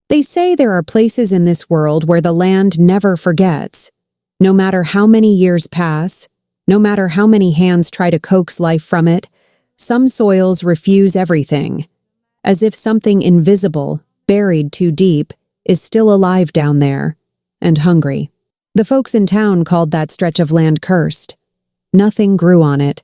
They say there are places in this world where the land never forgets. No matter how many years pass, no matter how many hands try to coax life from it, some soils refuse everything, as if something invisible, buried too deep, is still alive down there, and hungry. The folks in town called that stretch of land cursed. Nothing grew on it.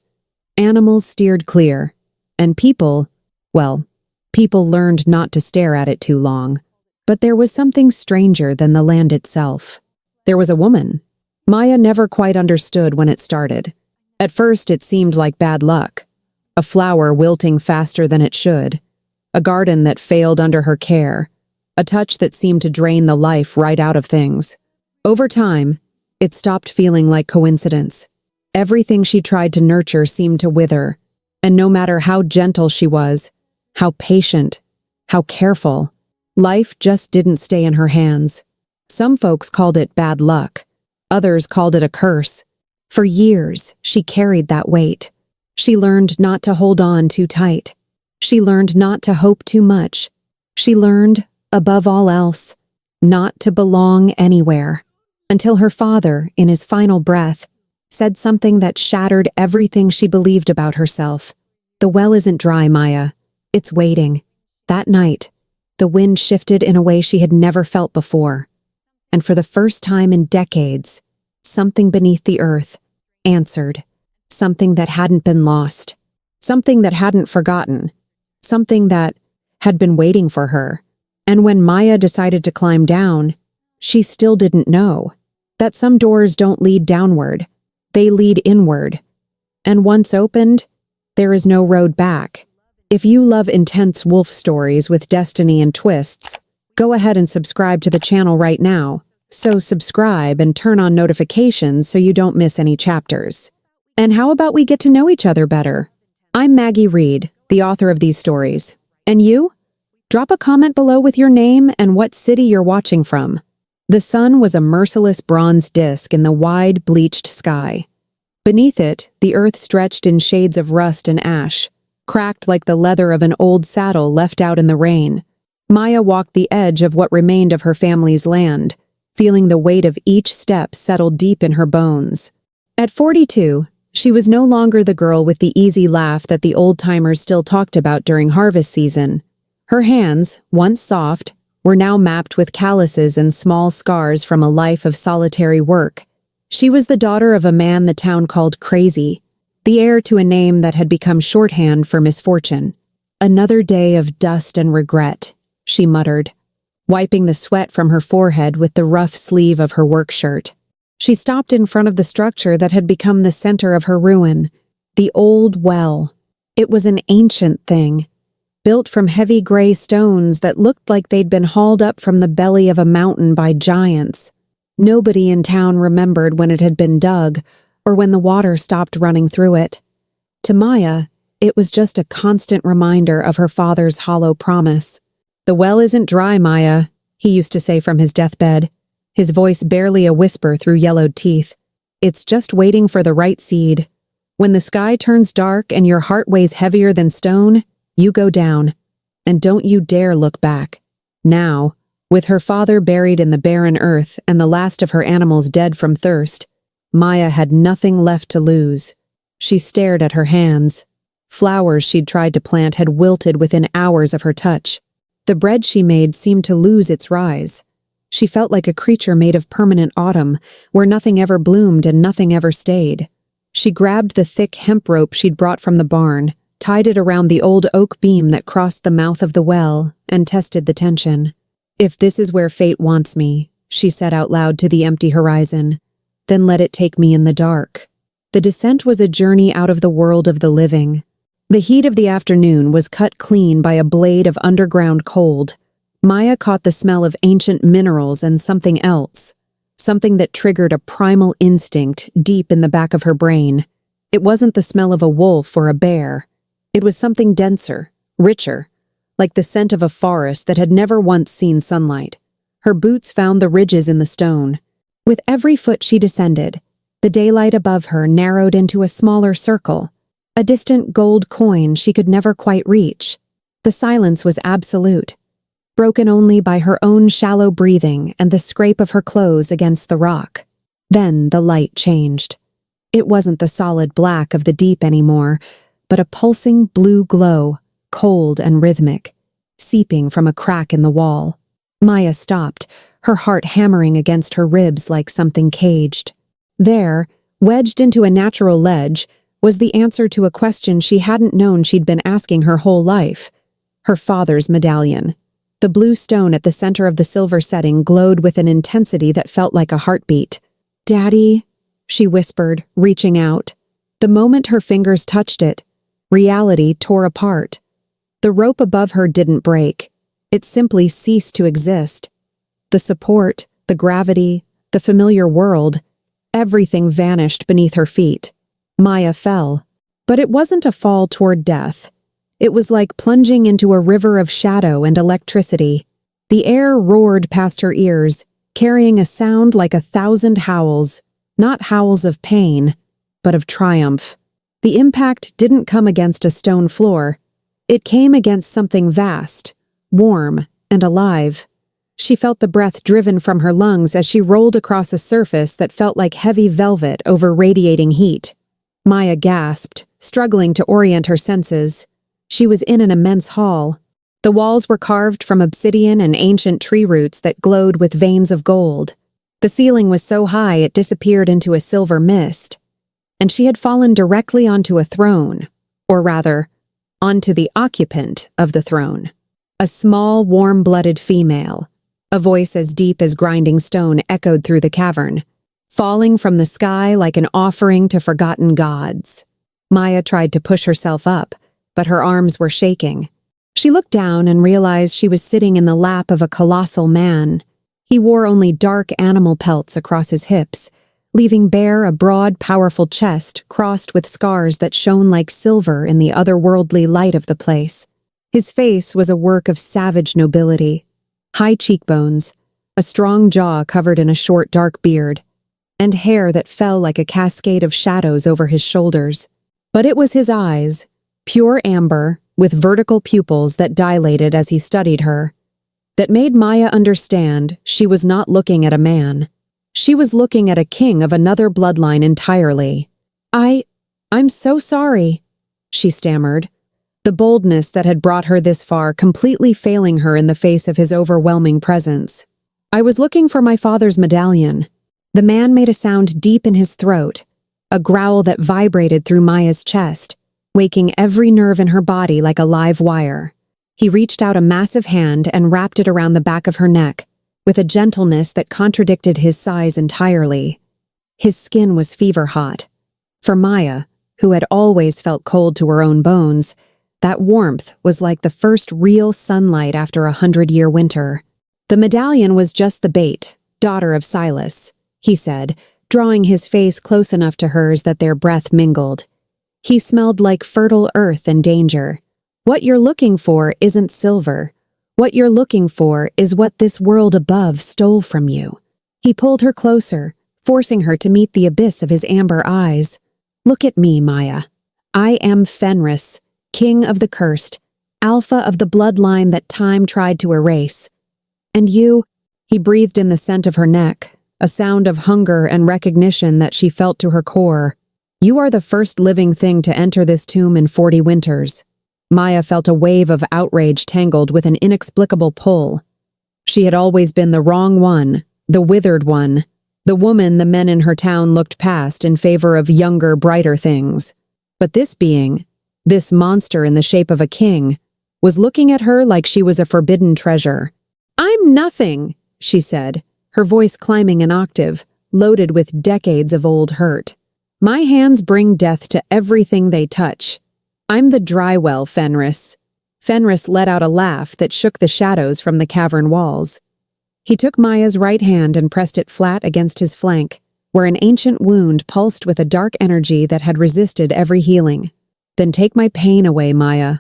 Animals steered clear, and people learned not to stare at it too long. But there was something stranger than the land itself. There was a woman. Maya never quite understood when it started. At first it seemed like bad luck. A flower wilting faster than it should. A garden that failed under her care. A touch that seemed to drain the life right out of things. Over time, it stopped feeling like coincidence. Everything she tried to nurture seemed to wither, and no matter how gentle she was, how patient, how careful, life just didn't stay in her hands. Some folks called it bad luck. Others called it a curse. For years, she carried that weight. She learned not to hold on too tight. She learned not to hope too much. She learned, above all else, not to belong anywhere. Until her father, in his final breath, said something that shattered everything she believed about herself. "The well isn't dry, Maya. It's waiting." That night, the wind shifted in a way she had never felt before. And for the first time in decades, something beneath the earth answered. Something that hadn't been lost. Something that hadn't forgotten. Something that had been waiting for her. And when Maya decided to climb down, she still didn't know that some doors don't lead downward. They lead inward. And once opened, there is no road back. If you love intense wolf stories with destiny and twists, go ahead and subscribe to the channel right now. So subscribe and turn on notifications so you don't miss any chapters. And how about we get to know each other better? I'm Maggie Reed, the author of these stories. And you? Drop a comment below with your name and what city you're watching from. The sun was a merciless bronze disk in the wide, bleached sky. Beneath it, the earth stretched in shades of rust and ash, cracked like the leather of an old saddle left out in the rain. Maya walked the edge of what remained of her family's land, feeling the weight of each step settle deep in her bones. At 42, she was no longer the girl with the easy laugh that the old-timers still talked about during harvest season. Her hands, once soft, were now mapped with calluses and small scars from a life of solitary work. She was the daughter of a man the town called Crazy, the heir to a name that had become shorthand for misfortune. "Another day of dust and regret," she muttered, wiping the sweat from her forehead with the rough sleeve of her work shirt. She stopped in front of the structure that had become the center of her ruin, the old well. It was an ancient thing, built from heavy gray stones that looked like they'd been hauled up from the belly of a mountain by giants. Nobody in town remembered when it had been dug, or when the water stopped running through it. To Maya, it was just a constant reminder of her father's hollow promise. "The well isn't dry, Maya," he used to say from his deathbed, his voice barely a whisper through yellowed teeth. "It's just waiting for the right seed. When the sky turns dark and your heart weighs heavier than stone, you go down. And don't you dare look back." Now, with her father buried in the barren earth and the last of her animals dead from thirst, Maya had nothing left to lose. She stared at her hands. Flowers she'd tried to plant had wilted within hours of her touch. The bread she made seemed to lose its rise. She felt like a creature made of permanent autumn, where nothing ever bloomed and nothing ever stayed. She grabbed the thick hemp rope she'd brought from the barn, tied it around the old oak beam that crossed the mouth of the well, and tested the tension. "If this is where fate wants me," she said out loud to the empty horizon, "then let it take me in the dark." The descent was a journey out of the world of the living. The heat of the afternoon was cut clean by a blade of underground cold. Maya caught the smell of ancient minerals and something else, something that triggered a primal instinct deep in the back of her brain. It wasn't the smell of a wolf or a bear. It was something denser, richer, like the scent of a forest that had never once seen sunlight. Her boots found the ridges in the stone. With every foot she descended, the daylight above her narrowed into a smaller circle, a distant gold coin she could never quite reach. The silence was absolute. broken only by her own shallow breathing and the scrape of her clothes against the rock. Then the light changed. It wasn't the solid black of the deep anymore, but a pulsing blue glow, cold and rhythmic, seeping from a crack in the wall. Maya stopped, her heart hammering against her ribs like something caged. There, wedged into a natural ledge, was the answer to a question she hadn't known she'd been asking her whole life. Her father's medallion. The blue stone at the center of the silver setting glowed with an intensity that felt like a heartbeat. "Daddy," she whispered, reaching out. The moment her fingers touched it, reality tore apart. The rope above her didn't break. It simply ceased to exist. The support, the gravity, the familiar world, everything vanished beneath her feet. Maya fell. But it wasn't a fall toward death. It was like plunging into a river of shadow and electricity. The air roared past her ears, carrying a sound like 1,000 howls, not howls of pain, but of triumph. The impact didn't come against a stone floor. It came against something vast, warm, and alive. She felt the breath driven from her lungs as she rolled across a surface that felt like heavy velvet over radiating heat. Maya gasped, struggling to orient her senses. She was in an immense hall. The walls were carved from obsidian and ancient tree roots that glowed with veins of gold. The ceiling was so high it disappeared into a silver mist. And she had fallen directly onto a throne, or rather, onto the occupant of the throne. A small, warm-blooded female. A voice as deep as grinding stone echoed through the cavern, falling from the sky like an offering to forgotten gods. Maya tried to push herself up, but her arms were shaking. She looked down and realized she was sitting in the lap of a colossal man. He wore only dark animal pelts across his hips, leaving bare a broad, powerful chest crossed with scars that shone like silver in the otherworldly light of the place. His face was a work of savage nobility. High cheekbones, a strong jaw covered in a short dark beard, and hair that fell like a cascade of shadows over his shoulders. But it was his eyes, pure amber, with vertical pupils that dilated as he studied her, that made Maya understand she was not looking at a man. She was looking at a king of another bloodline entirely. I'm so sorry," she stammered, the boldness that had brought her this far completely failing her in the face of his overwhelming presence. "I was looking for my father's medallion." The man made a sound deep in his throat, a growl that vibrated through Maya's chest, waking every nerve in her body like a live wire. He reached out a massive hand and wrapped it around the back of her neck, with a gentleness that contradicted his size entirely. His skin was fever-hot. For Maya, who had always felt cold to her own bones, that warmth was like the first real sunlight after a 100-year winter. "The medallion was just the bait, daughter of Silas," he said, drawing his face close enough to hers that their breath mingled. He smelled like fertile earth and danger. "What you're looking for isn't silver. What you're looking for is what this world above stole from you." He pulled her closer, forcing her to meet the abyss of his amber eyes. "Look at me, Maya. I am Fenris, king of the cursed, alpha of the bloodline that time tried to erase. And you," he breathed in the scent of her neck, a sound of hunger and recognition that she felt to her core. "You are the first living thing to enter this tomb in 40 winters." Maya felt a wave of outrage tangled with an inexplicable pull. She had always been the wrong one, the withered one, the woman the men in her town looked past in favor of younger, brighter things. But this being, this monster in the shape of a king, was looking at her like she was a forbidden treasure. "I'm nothing," she said, her voice climbing an octave, loaded with decades of old hurt. "My hands bring death to everything they touch. I'm the dry well, Fenris." Fenris let out a laugh that shook the shadows from the cavern walls. He took Maya's right hand and pressed it flat against his flank, where an ancient wound pulsed with a dark energy that had resisted every healing. "Then take my pain away, Maya,"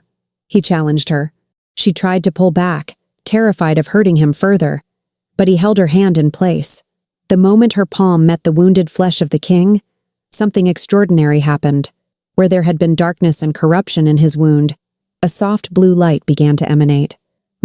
he challenged her. She tried to pull back, terrified of hurting him further, but he held her hand in place. The moment her palm met the wounded flesh of the king, something extraordinary happened. Where there had been darkness and corruption in his wound, a soft blue light began to emanate.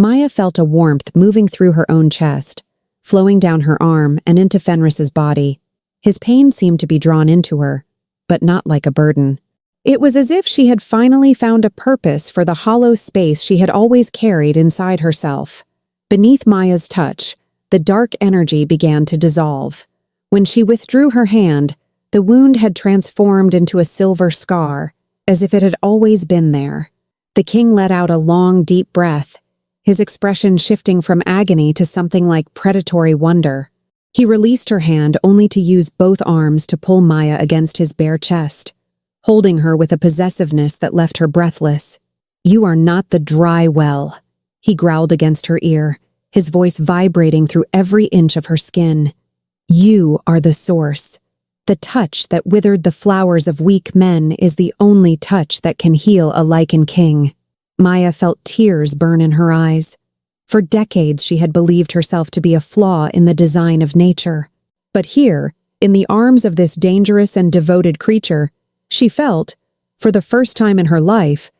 Maya felt a warmth moving through her own chest, flowing down her arm and into Fenris's body. His pain seemed to be drawn into her, but not like a burden. It was as if she had finally found a purpose for the hollow space she had always carried inside herself. Beneath Maya's touch, the dark energy began to dissolve. When she withdrew her hand, the wound had transformed into a silver scar, as if it had always been there. The king let out a long, deep breath, his expression shifting from agony to something like predatory wonder. He released her hand only to use both arms to pull Maya against his bare chest, holding her with a possessiveness that left her breathless. "You are not the dry well," he growled against her ear, his voice vibrating through every inch of her skin. "You are the source. The touch that withered the flowers of weak men is the only touch that can heal a Lykan king." Maya felt tears burn in her eyes. For decades she had believed herself to be a flaw in the design of nature. But here, in the arms of this dangerous and devoted creature, she felt, for the first time in her life,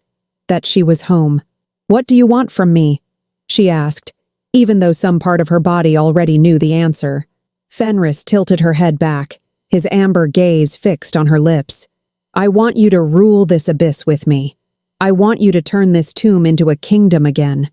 that she was home. "What do you want from me?" she asked, even though some part of her body already knew the answer. Fenris tilted her head back, his amber gaze fixed on her lips. "I want you to rule this abyss with me. I want you to turn this tomb into a kingdom again.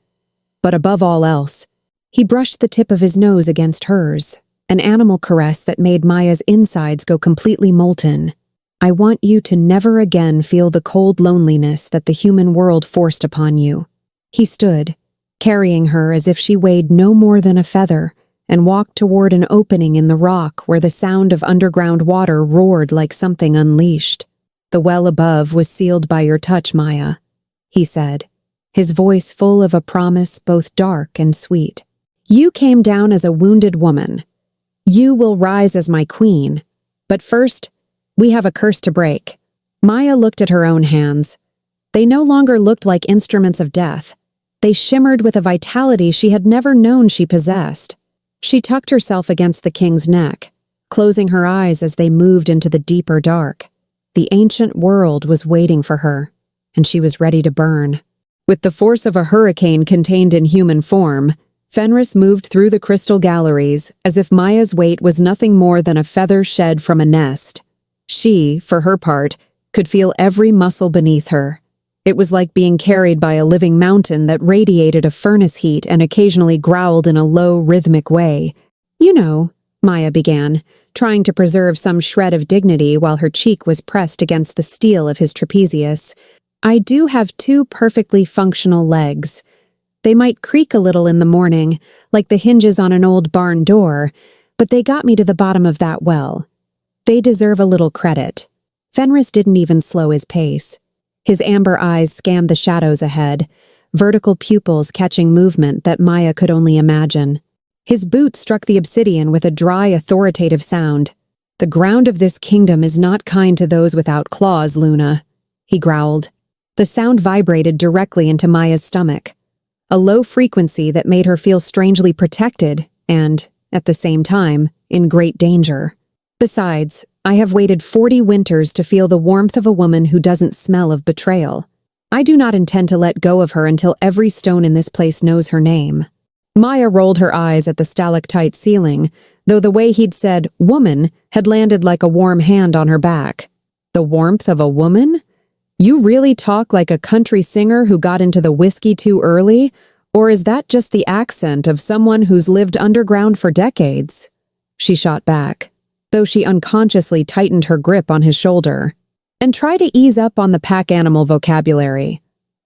But above all else," he brushed the tip of his nose against hers, an animal caress that made Maya's insides go completely molten. "I want you to never again feel the cold loneliness that the human world forced upon you." He stood, carrying her as if she weighed no more than a feather, and walked toward an opening in the rock where the sound of underground water roared like something unleashed. "The well above was sealed by your touch, Maya," he said, his voice full of a promise both dark and sweet. "You came down as a wounded woman. You will rise as my queen. But first, we have a curse to break." Maya looked at her own hands. They no longer looked like instruments of death. They shimmered with a vitality she had never known she possessed. She tucked herself against the king's neck, closing her eyes as they moved into the deeper dark. The ancient world was waiting for her, and she was ready to burn. With the force of a hurricane contained in human form, Fenris moved through the crystal galleries as if Maya's weight was nothing more than a feather shed from a nest. She, for her part, could feel every muscle beneath her. It was like being carried by a living mountain that radiated a furnace heat and occasionally growled in a low, rhythmic way. "You know," Maya began, trying to preserve some shred of dignity while her cheek was pressed against the steel of his trapezius, "I do have 2 perfectly functional legs. They might creak a little in the morning, like the hinges on an old barn door, but they got me to the bottom of that well. They deserve a little credit." Fenris didn't even slow his pace. His amber eyes scanned the shadows ahead, vertical pupils catching movement that Maya could only imagine. His boot struck the obsidian with a dry, authoritative sound. "The ground of this kingdom is not kind to those without claws, Luna," he growled. The sound vibrated directly into Maya's stomach, a low frequency that made her feel strangely protected and, at the same time, in great danger. "Besides, I have waited 40 winters to feel the warmth of a woman who doesn't smell of betrayal. I do not intend to let go of her until every stone in this place knows her name." Maya rolled her eyes at the stalactite ceiling, though the way he'd said "woman" had landed like a warm hand on her back. "The warmth of a woman? You really talk like a country singer who got into the whiskey too early, or is that just the accent of someone who's lived underground for decades?" She shot back, though she unconsciously tightened her grip on his shoulder. "And try to ease up on the pack animal vocabulary,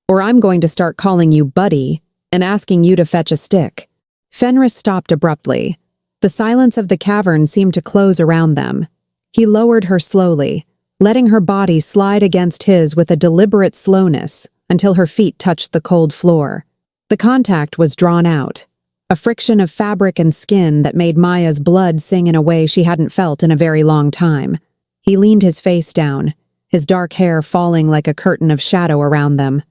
or I'm going to start calling you Buddy and asking you to fetch a stick." Fenris stopped abruptly. The silence of the cavern seemed to close around them. He lowered her slowly, letting her body slide against his with a deliberate slowness until her feet touched the cold floor. The contact was drawn out, a friction of fabric and skin that made Maya's blood sing in a way she hadn't felt in a very long time. He leaned his face down, his dark hair falling like a curtain of shadow around them,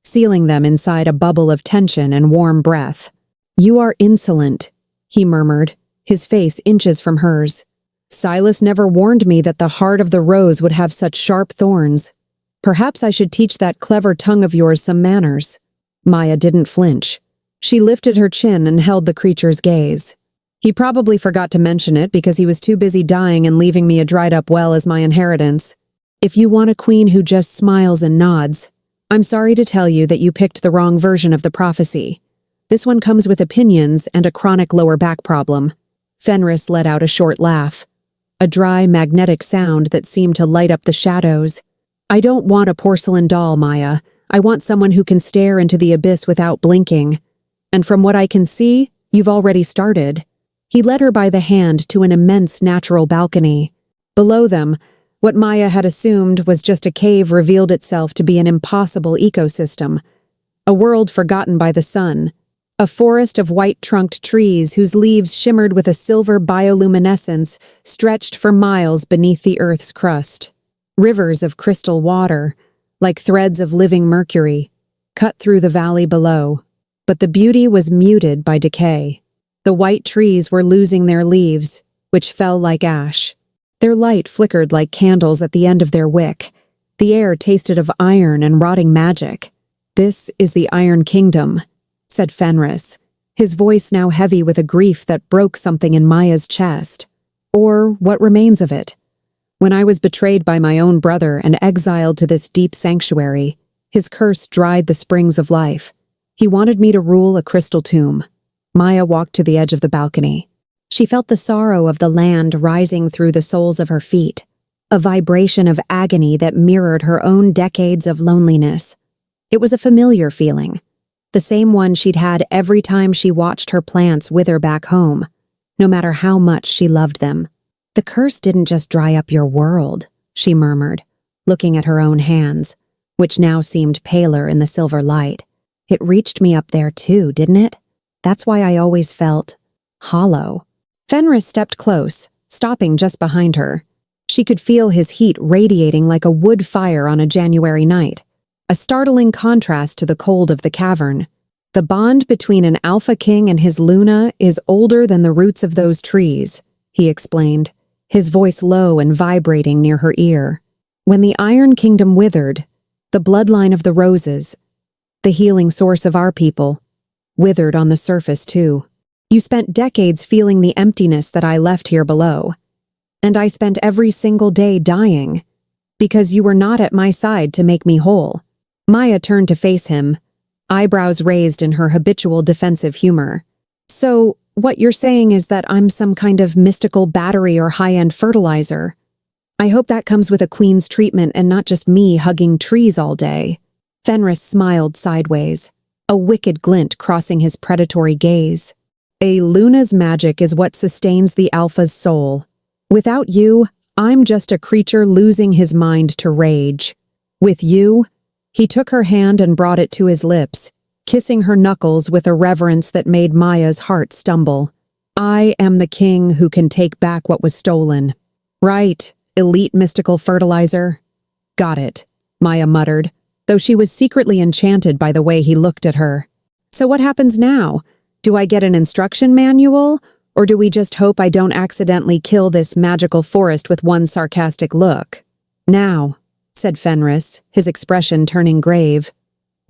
sealing them inside a bubble of tension and warm breath. "You are insolent," he murmured, his face inches from hers. "Silas never warned me that the heart of the rose would have such sharp thorns. Perhaps I should teach that clever tongue of yours some manners." Maya didn't flinch. She lifted her chin and held the creature's gaze. He probably forgot to mention it because he was too busy dying and leaving me a dried-up well as my inheritance. If you want a queen who just smiles and nods, I'm sorry to tell you that you picked the wrong version of the prophecy. This one comes with opinions and a chronic lower back problem. Fenris let out a short laugh, a dry, magnetic sound that seemed to light up the shadows. I don't want a porcelain doll, Maya. I want someone who can stare into the abyss without blinking. And from what I can see, you've already started. He led her by the hand to an immense natural balcony. Below them, what Maya had assumed was just a cave revealed itself to be an impossible ecosystem, a world forgotten by the sun, a forest of white-trunked trees whose leaves shimmered with a silver bioluminescence stretched for miles beneath the Earth's crust. Rivers of crystal water, like threads of living mercury, cut through the valley below. But the beauty was muted by decay. The white trees were losing their leaves, which fell like ash. Their light flickered like candles at the end of their wick. The air tasted of iron and rotting magic. "This is the Iron Kingdom," said Fenris, his voice now heavy with a grief that broke something in Maya's chest. Or what remains of it. When I was betrayed by my own brother and exiled to this deep sanctuary, his curse dried the springs of life. He wanted me to rule a crystal tomb. Maya walked to the edge of the balcony. She felt the sorrow of the land rising through the soles of her feet, a vibration of agony that mirrored her own decades of loneliness. It was a familiar feeling, the same one she'd had every time she watched her plants wither back home, no matter how much she loved them. "The curse didn't just dry up your world," she murmured, looking at her own hands, which now seemed paler in the silver light. "It reached me up there too, didn't it? That's why I always felt hollow." Fenris stepped close, stopping just behind her. She could feel his heat radiating like a wood fire on a January night, a startling contrast to the cold of the cavern. "The bond between an Alpha King and his Luna is older than the roots of those trees," he explained, his voice low and vibrating near her ear. "When the Iron Kingdom withered, the bloodline of the roses, the healing source of our people, withered on the surface too. You spent decades feeling the emptiness that I left here below, and I spent every single day dying, because you were not at my side to make me whole." Maya turned to face him, eyebrows raised in her habitual defensive humor. "So, what you're saying is that I'm some kind of mystical battery or high-end fertilizer. I hope that comes with a queen's treatment and not just me hugging trees all day." Fenris smiled sideways, a wicked glint crossing his predatory gaze. "A Luna's magic is what sustains the Alpha's soul. Without you, I'm just a creature losing his mind to rage. With you," he took her hand and brought it to his lips, kissing her knuckles with a reverence that made Maya's heart stumble. "I am the king who can take back what was stolen." "Right, elite mystical fertilizer." "Got it," Maya muttered, though she was secretly enchanted by the way he looked at her. "So what happens now? Do I get an instruction manual, or do we just hope I don't accidentally kill this magical forest with one sarcastic look?" "Now," said Fenris, his expression turning grave,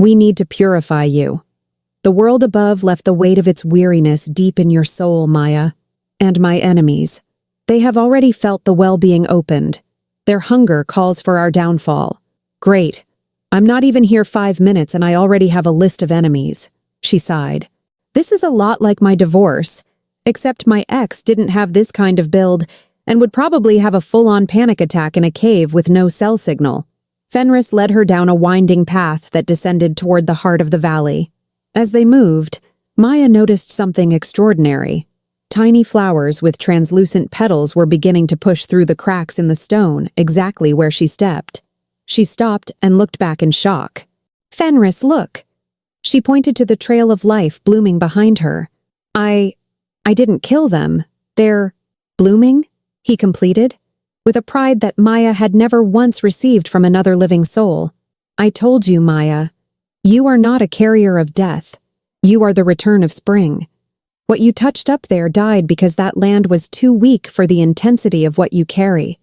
"we need to purify you. The world above left the weight of its weariness deep in your soul, Maya. And my enemies. They have already felt the well being opened. Their hunger calls for our downfall." "Great. I'm not even here 5 minutes and I already have a list of enemies," she sighed. "This is a lot like my divorce, except my ex didn't have this kind of build and would probably have a full-on panic attack in a cave with no cell signal." Fenris led her down a winding path that descended toward the heart of the valley. As they moved, Maya noticed something extraordinary. Tiny flowers with translucent petals were beginning to push through the cracks in the stone exactly where she stepped. She stopped and looked back in shock. "Fenris, look!" She pointed to the trail of life blooming behind her. I didn't kill them. They're blooming," he completed, with a pride that Maya had never once received from another living soul. "I told you, Maya, you are not a carrier of death. You are the return of spring. What you touched up there died because that land was too weak for the intensity of what you carry.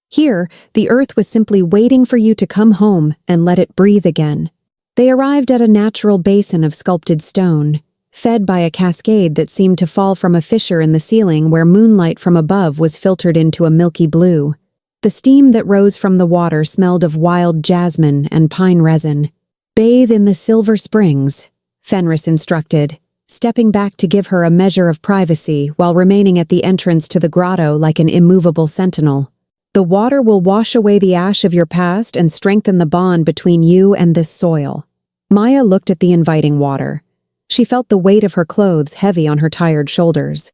Here, the earth was simply waiting for you to come home and let it breathe again." They arrived at a natural basin of sculpted stone, fed by a cascade that seemed to fall from a fissure in the ceiling where moonlight from above was filtered into a milky blue. The steam that rose from the water smelled of wild jasmine and pine resin. "Bathe in the silver springs," Fenris instructed, stepping back to give her a measure of privacy while remaining at the entrance to the grotto like an immovable sentinel. "The water will wash away the ash of your past and strengthen the bond between you and this soil." Maya looked at the inviting water. She felt the weight of her clothes heavy on her tired shoulders.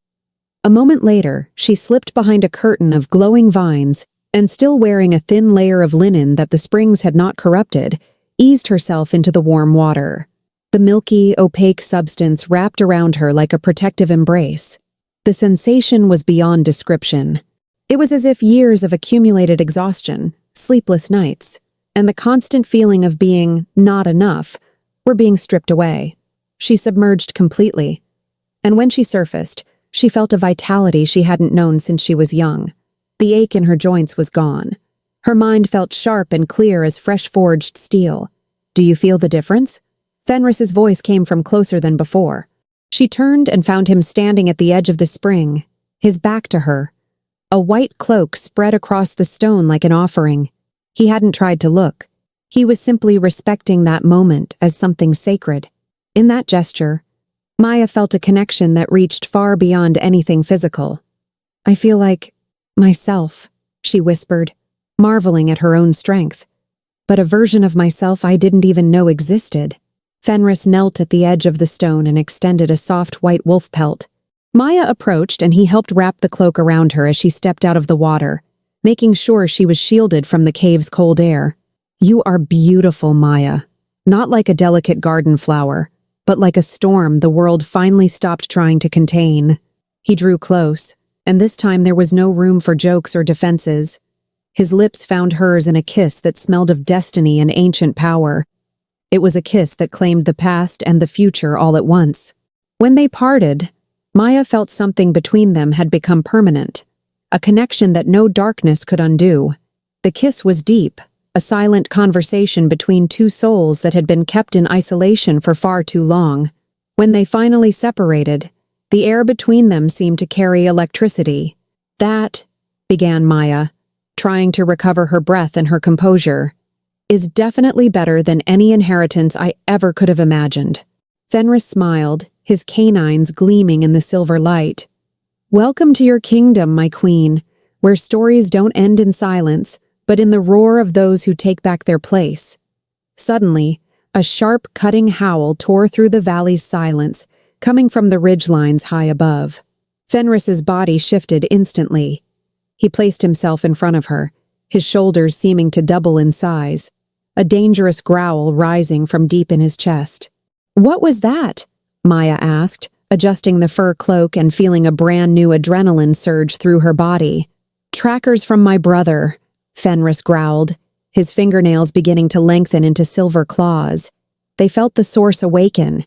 A moment later, she slipped behind a curtain of glowing vines and, still wearing a thin layer of linen that the springs had not corrupted, eased herself into the warm water. The milky, opaque substance wrapped around her like a protective embrace. The sensation was beyond description. It was as if years of accumulated exhaustion, sleepless nights, and the constant feeling of being not enough were being stripped away. She submerged completely, and when she surfaced, she felt a vitality she hadn't known since she was young. The ache in her joints was gone. Her mind felt sharp and clear as fresh-forged steel. "Do you feel the difference?" Fenris's voice came from closer than before. She turned and found him standing at the edge of the spring, his back to her. A white cloak spread across the stone like an offering. He hadn't tried to look. He was simply respecting that moment as something sacred. In that gesture, Maya felt a connection that reached far beyond anything physical. "I feel like myself," she whispered, marveling at her own strength. "But a version of myself I didn't even know existed." Fenris knelt at the edge of the stone and extended a soft white wolf pelt. Maya approached and he helped wrap the cloak around her as she stepped out of the water, making sure she was shielded from the cave's cold air. "You are beautiful, Maya. Not like a delicate garden flower, but like a storm the world finally stopped trying to contain." He drew close, and this time there was no room for jokes or defenses. His lips found hers in a kiss that smelled of destiny and ancient power. It was a kiss that claimed the past and the future all at once. When they parted, Maya felt something between them had become permanent, a connection that no darkness could undo. The kiss was deep, a silent conversation between two souls that had been kept in isolation for far too long. When they finally separated, the air between them seemed to carry electricity. "That," began Maya, trying to recover her breath and her composure, "is definitely better than any inheritance I ever could have imagined." Fenris smiled, his canines gleaming in the silver light. "Welcome to your kingdom, my queen, where stories don't end in silence, but in the roar of those who take back their place." Suddenly, a sharp, cutting howl tore through the valley's silence, coming from the ridgelines high above. Fenris's body shifted instantly. He placed himself in front of her, his shoulders seeming to double in size, a dangerous growl rising from deep in his chest. "What was that?" Maya asked, adjusting the fur cloak and feeling a brand new adrenaline surge through her body. "Trackers from my brother," Fenris growled, his fingernails beginning to lengthen into silver claws. "They felt the source awaken.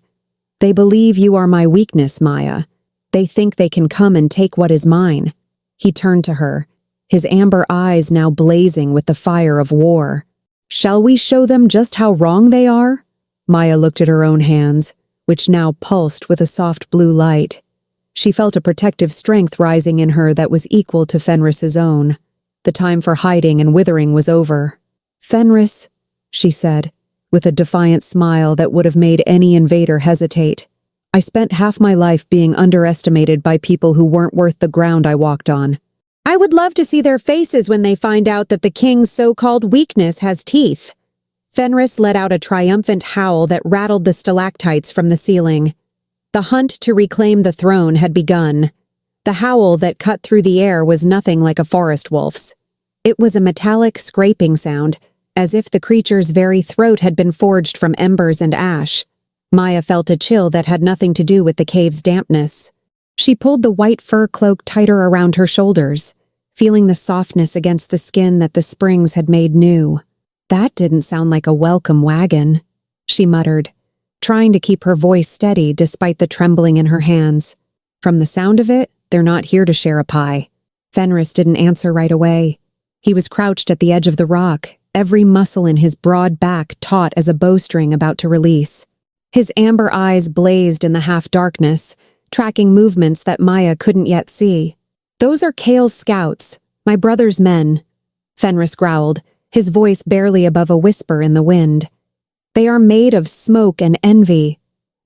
They believe you are my weakness, Maya. They think they can come and take what is mine." He turned to her, his amber eyes now blazing with the fire of war. "Shall we show them just how wrong they are?" Maya looked at her own hands, which now pulsed with a soft blue light. She felt a protective strength rising in her that was equal to Fenris's own. The time for hiding and withering was over. "Fenris," she said, with a defiant smile that would have made any invader hesitate, "I spent half my life being underestimated by people who weren't worth the ground I walked on. I would love to see their faces when they find out that the king's so-called weakness has teeth." Fenris let out a triumphant howl that rattled the stalactites from the ceiling. The hunt to reclaim the throne had begun. The howl that cut through the air was nothing like a forest wolf's. It was a metallic scraping sound, as if the creature's very throat had been forged from embers and ash. Maya felt a chill that had nothing to do with the cave's dampness. She pulled the white fur cloak tighter around her shoulders, feeling the softness against the skin that the springs had made new. "That didn't sound like a welcome wagon," she muttered, trying to keep her voice steady despite the trembling in her hands. "From the sound of it, they're not here to share a pie." Fenris didn't answer right away. He was crouched at the edge of the rock, every muscle in his broad back taut as a bowstring about to release. His amber eyes blazed in the half-darkness, tracking movements that Maya couldn't yet see. "Those are Kale's scouts, my brother's men," Fenris growled, his voice barely above a whisper in the wind. "They are made of smoke and envy.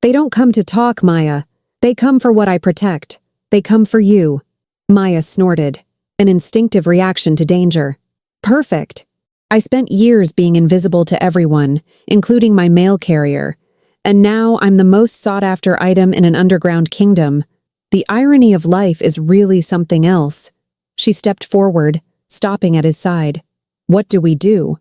They don't come to talk, Maya. They come for what I protect. They come for you." Maya snorted, an instinctive reaction to danger. "Perfect. I spent years being invisible to everyone, including my mail carrier, and now I'm the most sought-after item in an underground kingdom. The irony of life is really something else." She stepped forward, stopping at his side. "What do we do?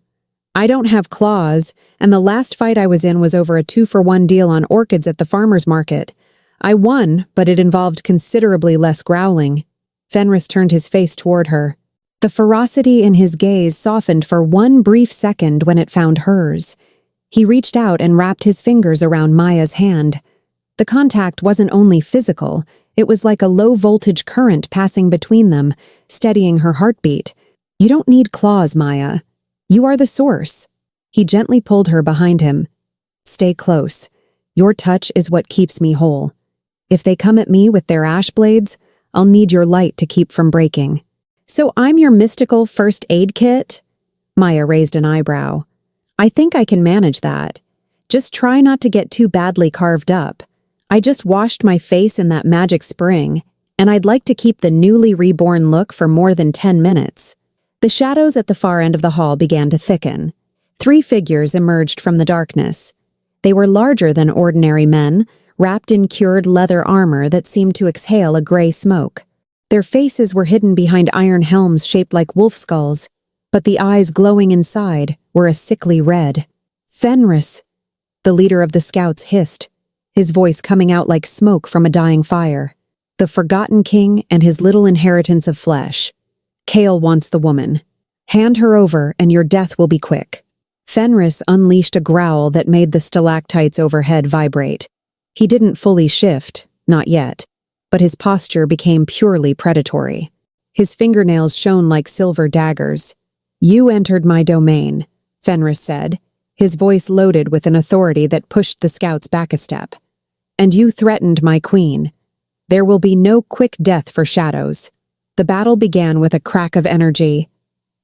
I don't have claws, and the last fight I was in was over a 2-for-1 deal on orchids at the farmer's market. I won, but it involved considerably less growling." Fenris turned his face toward her. The ferocity in his gaze softened for one brief second when it found hers. He reached out and wrapped his fingers around Maya's hand. The contact wasn't only physical, it was like a low-voltage current passing between them, steadying her heartbeat. "You don't need claws, Maya. You are the source." He gently pulled her behind him. "Stay close. Your touch is what keeps me whole. If they come at me with their ash blades, I'll need your light to keep from breaking." "So I'm your mystical first aid kit?" Maya raised an eyebrow. "I think I can manage that. Just try not to get too badly carved up. I just washed my face in that magic spring, and I'd like to keep the newly reborn look for more than 10 minutes. The shadows at the far end of the hall began to thicken. 3 figures emerged from the darkness. They were larger than ordinary men, wrapped in cured leather armor that seemed to exhale a gray smoke. Their faces were hidden behind iron helms shaped like wolf skulls, but the eyes glowing inside were a sickly red. "Fenris," the leader of the scouts hissed, his voice coming out like smoke from a dying fire. "The forgotten king and his little inheritance of flesh. Kale wants the woman. Hand her over and your death will be quick." Fenris unleashed a growl that made the stalactites overhead vibrate. He didn't fully shift, not yet, but his posture became purely predatory. His fingernails shone like silver daggers. "You entered my domain," Fenris said, his voice loaded with an authority that pushed the scouts back a step. "And you threatened my queen. There will be no quick death for shadows." The battle began with a crack of energy.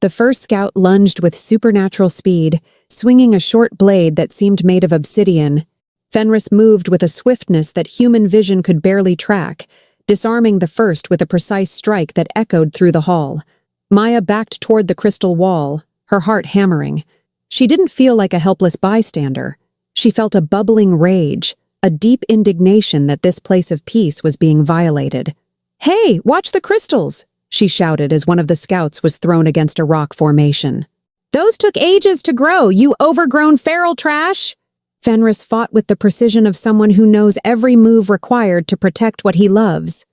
The first scout lunged with supernatural speed, swinging a short blade that seemed made of obsidian. Fenris moved with a swiftness that human vision could barely track, disarming the first with a precise strike that echoed through the hall. Maya backed toward the crystal wall, her heart hammering. She didn't feel like a helpless bystander. She felt a bubbling rage, a deep indignation that this place of peace was being violated. "Hey, watch the crystals!" she shouted as one of the scouts was thrown against a rock formation. "Those took ages to grow, you overgrown feral trash!" Fenris fought with the precision of someone who knows every move required to protect what he loves.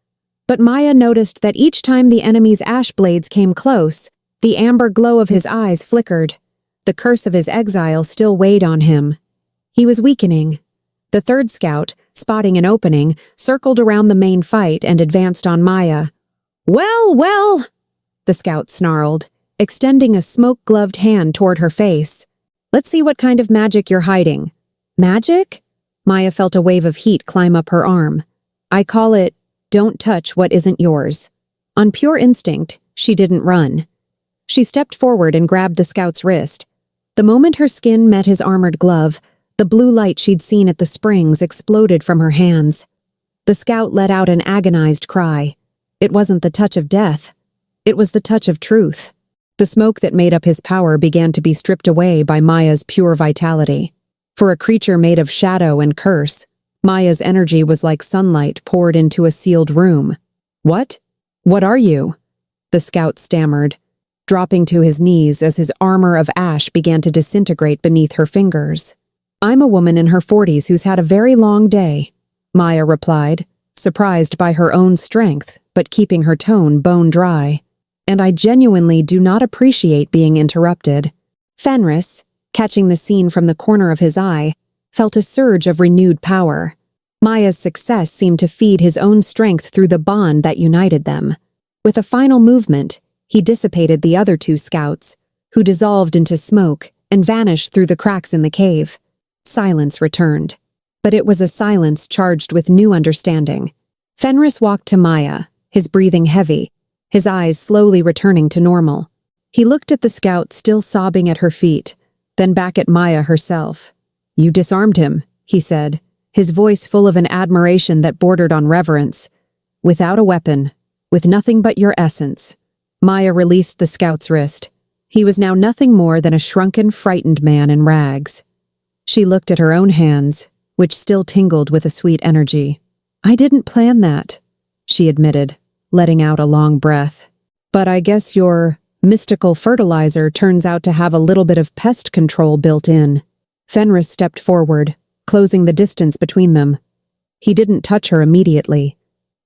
But Maya noticed that each time the enemy's ash blades came close, the amber glow of his eyes flickered. The curse of his exile still weighed on him. He was weakening. The third scout, spotting an opening, circled around the main fight and advanced on Maya. "Well, well," the scout snarled, extending a smoke-gloved hand toward her face. "Let's see what kind of magic you're hiding." "Magic?" Maya felt a wave of heat climb up her arm. "I call it, don't touch what isn't yours." On pure instinct, she didn't run. She stepped forward and grabbed the scout's wrist. The moment her skin met his armored glove, the blue light she'd seen at the springs exploded from her hands. The scout let out an agonized cry. It wasn't the touch of death. It was the touch of truth. The smoke that made up his power began to be stripped away by Maya's pure vitality. For a creature made of shadow and curse, Maya's energy was like sunlight poured into a sealed room. "What? What are you?" the scout stammered, dropping to his knees as his armor of ash began to disintegrate beneath her fingers. "I'm a woman in her 40s who's had a very long day," Maya replied, surprised by her own strength, but keeping her tone bone dry. "And I genuinely do not appreciate being interrupted." Fenris, catching the scene from the corner of his eye, felt a surge of renewed power. Maya's success seemed to feed his own strength through the bond that united them. With a final movement, he dissipated the other 2 scouts, who dissolved into smoke and vanished through the cracks in the cave. Silence returned. but it was a silence charged with new understanding. Fenris walked to Maya, his breathing heavy, his eyes slowly returning to normal. He looked at the scout still sobbing at her feet, then back at Maya herself. "You disarmed him," he said, his voice full of an admiration that bordered on reverence. "Without a weapon, with nothing but your essence." Maya released the scout's wrist. He was now nothing more than a shrunken, frightened man in rags. She looked at her own hands, which still tingled with a sweet energy. "I didn't plan that," she admitted, letting out a long breath. "But I guess your mystical fertilizer turns out to have a little bit of pest control built in." Fenris stepped forward, closing the distance between them. He didn't touch her immediately.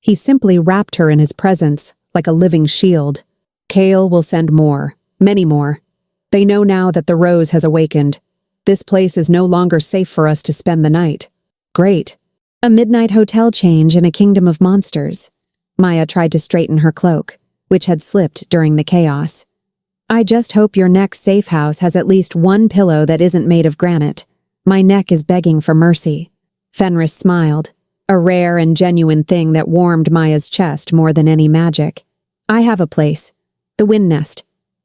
He simply wrapped her in his presence, like a living shield. "Kale will send more, many more. They know now that the rose has awakened. This place is no longer safe for us to spend the night." "Great. A midnight hotel change in a kingdom of monsters." Maya tried to straighten her cloak, which had slipped during the chaos. "I just hope your next safe house has at least one pillow that isn't made of granite. My neck is begging for mercy." Fenris smiled, a rare and genuine thing that warmed Maya's chest more than any magic. "I have a place. The Wind Nest.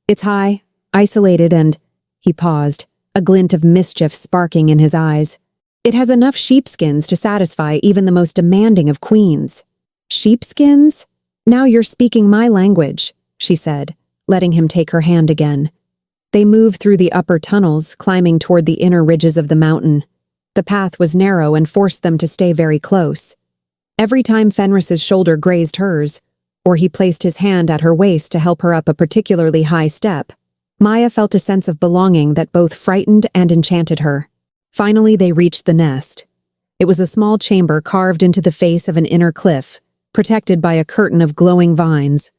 It's high, isolated, and—" He paused, a glint of mischief sparking in his eyes. "It has enough sheepskins to satisfy even the most demanding of queens." "Sheepskins? Now you're speaking my language," she said, letting him take her hand again. They moved through the upper tunnels, climbing toward the inner ridges of the mountain. The path was narrow and forced them to stay very close. Every time Fenris's shoulder grazed hers, or he placed his hand at her waist to help her up a particularly high step, Maya felt a sense of belonging that both frightened and enchanted her. Finally, they reached the nest. It was a small chamber carved into the face of an inner cliff, protected by a curtain of glowing vines.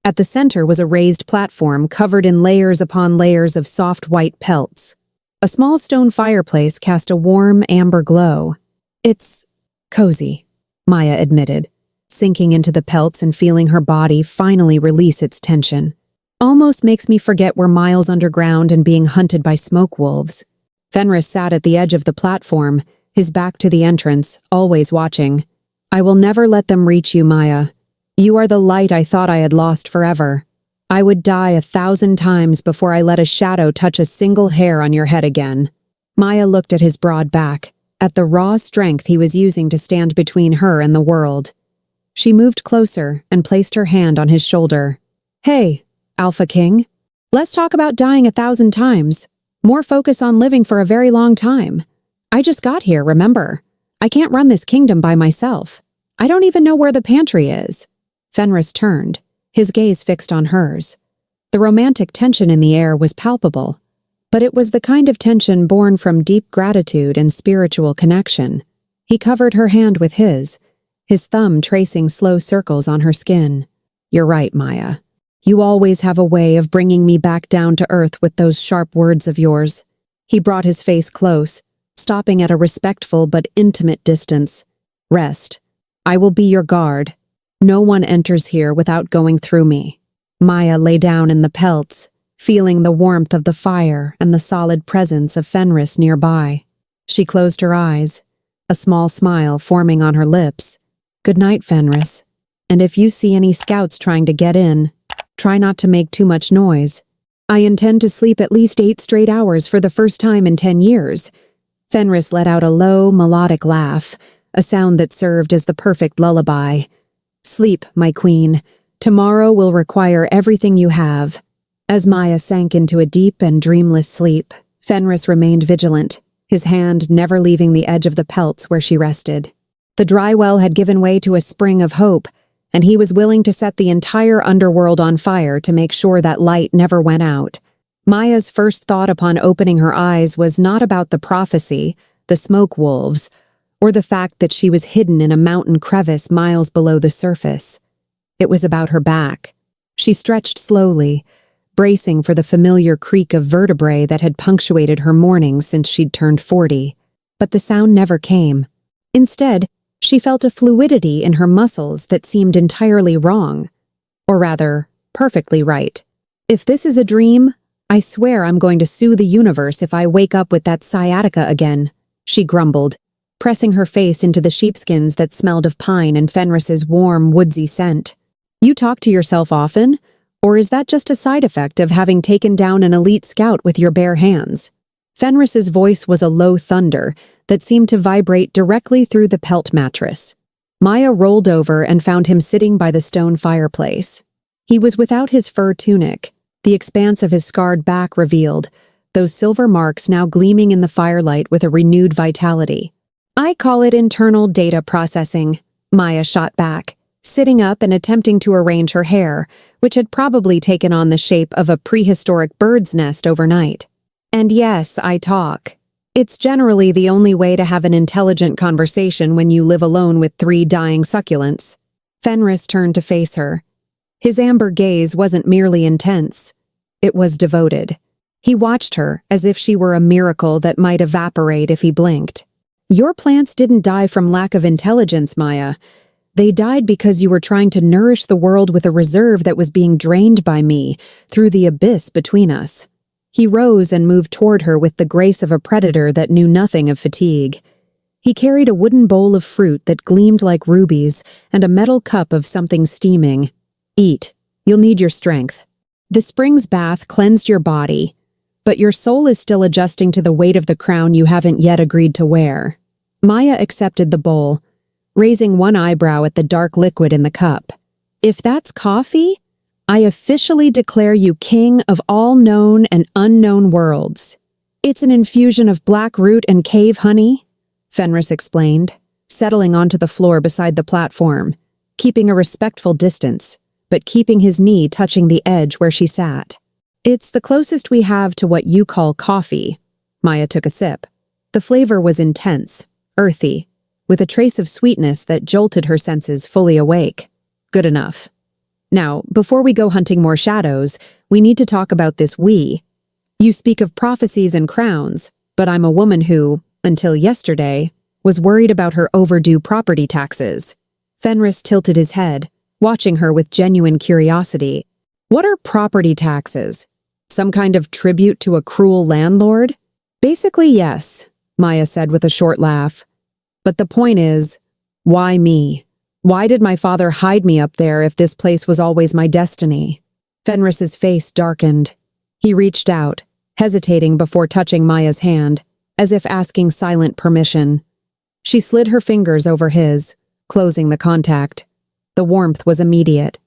At the center was a raised platform covered in layers upon layers of soft white pelts. A small stone fireplace cast a warm amber glow. "It's cozy," Maya admitted, sinking into the pelts and feeling her body finally release its tension. "Almost makes me forget we're miles underground and being hunted by smoke wolves." Fenris sat at the edge of the platform, his back to the entrance, always watching. "I will never let them reach you, Maya. You are the light I thought I had lost forever. I would die 1,000 times before I let a shadow touch a single hair on your head again." Maya looked at his broad back, at the raw strength he was using to stand between her and the world. She moved closer and placed her hand on his shoulder. "Hey, Alpha King. Let's talk about dying 1,000 times. More focus on living for a very long time. I just got here, remember? I can't run this kingdom by myself. I don't even know where the pantry is." Fenris turned, his gaze fixed on hers. The romantic tension in the air was palpable, but it was the kind of tension born from deep gratitude and spiritual connection. He covered her hand with his thumb tracing slow circles on her skin. "You're right, Maya. You always have a way of bringing me back down to earth with those sharp words of yours." He brought his face close, stopping at a respectful but intimate distance. "Rest. I will be your guard. No one enters here without going through me." Maya lay down in the pelts, feeling the warmth of the fire and the solid presence of Fenris nearby. She closed her eyes, a small smile forming on her lips. "Good night, Fenris. And if you see any scouts trying to get in, try not to make too much noise. I intend to sleep at least 8 straight hours for the first time in 10 years. Fenris let out a low, melodic laugh, a sound that served as the perfect lullaby. "Sleep, my queen. Tomorrow will require everything you have." As Maya sank into a deep and dreamless sleep, Fenris remained vigilant, his hand never leaving the edge of the pelts where she rested. The dry well had given way to a spring of hope, and he was willing to set the entire underworld on fire to make sure that light never went out. Maya's first thought upon opening her eyes was not about the prophecy, the smoke wolves, or the fact that she was hidden in a mountain crevice miles below the surface. It was about her back. She stretched slowly, bracing for the familiar creak of vertebrae that had punctuated her mornings since she'd turned 40. But the sound never came. Instead, she felt a fluidity in her muscles that seemed entirely wrong. Or rather, perfectly right. "If this is a dream, I swear I'm going to sue the universe if I wake up with that sciatica again," she grumbled, pressing her face into the sheepskins that smelled of pine and Fenris's warm, woodsy scent. You talk to yourself often? Or is that just a side effect of having taken down an elite scout with your bare hands? Fenris's voice was a low thunder that seemed to vibrate directly through the pelt mattress. Maya rolled over and found him sitting by the stone fireplace. He was without his fur tunic, the expanse of his scarred back revealed, those silver marks now gleaming in the firelight with a renewed vitality. I call it internal data processing, Maya shot back, sitting up and attempting to arrange her hair, which had probably taken on the shape of a prehistoric bird's nest overnight. And yes, I talk. It's generally the only way to have an intelligent conversation when you live alone with 3 dying succulents. Fenris turned to face her. His amber gaze wasn't merely intense. It was devoted. He watched her as if she were a miracle that might evaporate if he blinked. Your plants didn't die from lack of intelligence, Maya. They died because you were trying to nourish the world with a reserve that was being drained by me through the abyss between us. He rose and moved toward her with the grace of a predator that knew nothing of fatigue. He carried a wooden bowl of fruit that gleamed like rubies and a metal cup of something steaming. Eat. You'll need your strength. The spring's bath cleansed your body, but your soul is still adjusting to the weight of the crown you haven't yet agreed to wear. Maya accepted the bowl, raising one eyebrow at the dark liquid in the cup. If that's coffee, I officially declare you king of all known and unknown worlds. It's an infusion of black root and cave honey, Fenris explained, settling onto the floor beside the platform, keeping a respectful distance, but keeping his knee touching the edge where she sat. It's the closest we have to what you call coffee. Maya took a sip. The flavor was intense, earthy, with a trace of sweetness that jolted her senses fully awake. Good enough. Now, before we go hunting more shadows, we need to talk about this we. You speak of prophecies and crowns, but I'm a woman who, until yesterday, was worried about her overdue property taxes. Fenris tilted his head, watching her with genuine curiosity. What are property taxes? Some kind of tribute to a cruel landlord? Basically, yes, Maya said with a short laugh. But the point is, why me? Why did my father hide me up there if this place was always my destiny? Fenris's face darkened. He reached out, hesitating before touching Maya's hand, as if asking silent permission. She slid her fingers over his, closing the contact. The warmth was immediate.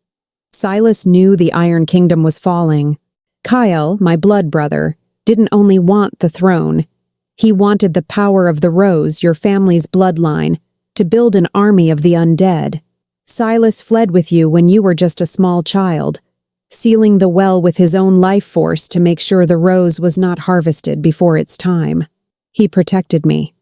Silas knew the Iron Kingdom was falling. Kyle, my blood brother, didn't only want the throne. He wanted the power of the Rose, your family's bloodline, to build an army of the undead. Silas fled with you when you were just a small child, sealing the well with his own life force to make sure the Rose was not harvested before its time. He protected me,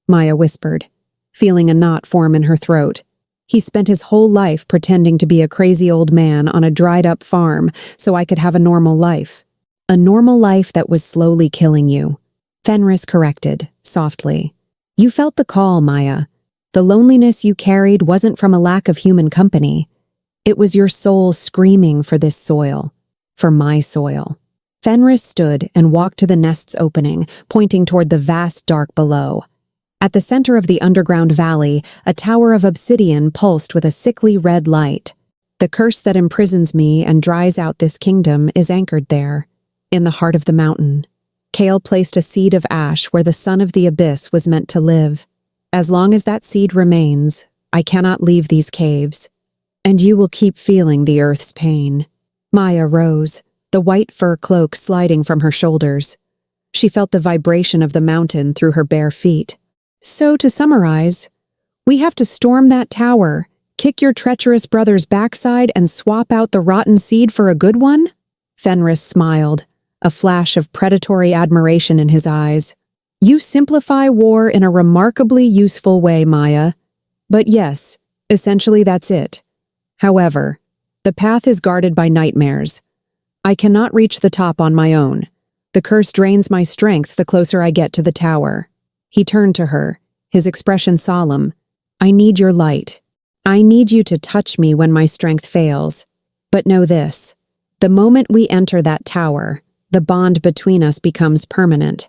Maya whispered, feeling a knot form in her throat. He spent his whole life pretending to be a crazy old man on a dried-up farm so I could have a normal life. A normal life that was slowly killing you. Fenris corrected, softly. You felt the call, Maya. The loneliness you carried wasn't from a lack of human company. It was your soul screaming for this soil, for my soil. Fenris stood and walked to the nest's opening, pointing toward the vast dark below. At the center of the underground valley, a tower of obsidian pulsed with a sickly red light. The curse that imprisons me and dries out this kingdom is anchored there, in the heart of the mountain. Kale placed a seed of ash where the son of the abyss was meant to live. As long as that seed remains, I cannot leave these caves, and you will keep feeling the earth's pain. Maya rose, the white fur cloak sliding from her shoulders. She felt the vibration of the mountain through her bare feet. So, to summarize, we have to storm that tower, kick your treacherous brother's backside, and swap out the rotten seed for a good one? Fenris smiled, a flash of predatory admiration in his eyes. You simplify war in a remarkably useful way, Maya. But yes, essentially that's it. However, the path is guarded by nightmares. I cannot reach the top on my own. The curse drains my strength the closer I get to the tower. He turned to her, his expression solemn. I need your light. I need you to touch me when my strength fails. But know this. The moment we enter that tower, the bond between us becomes permanent.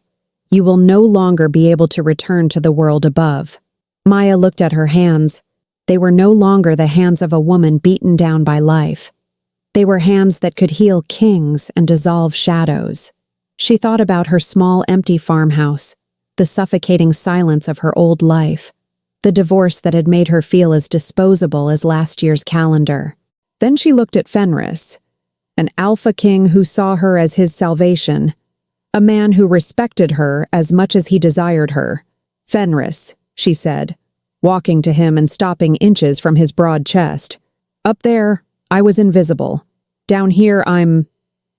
You will no longer be able to return to the world above. Maya looked at her hands. They were no longer the hands of a woman beaten down by life. They were hands that could heal kings and dissolve shadows. She thought about her small, empty farmhouse, the suffocating silence of her old life, the divorce that had made her feel as disposable as last year's calendar. Then she looked at Fenris, an alpha king who saw her as his salvation, a man who respected her as much as he desired her. "Fenris," she said, walking to him and stopping inches from his broad chest. "Up there, I was invisible. Down here, I'm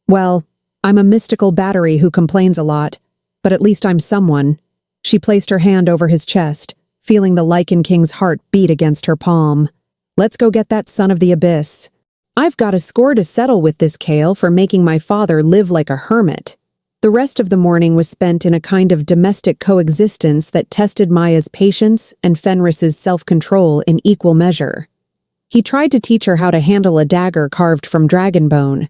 a mystical battery who complains a lot, but at least I'm someone." She placed her hand over his chest, feeling the Lykan King's heart beat against her palm. "Let's go get that son of the abyss. I've got a score to settle with this Kale for making my father live like a hermit." The rest of the morning was spent in a kind of domestic coexistence that tested Maya's patience and Fenris's self-control in equal measure. He tried to teach her how to handle a dagger carved from dragon bone,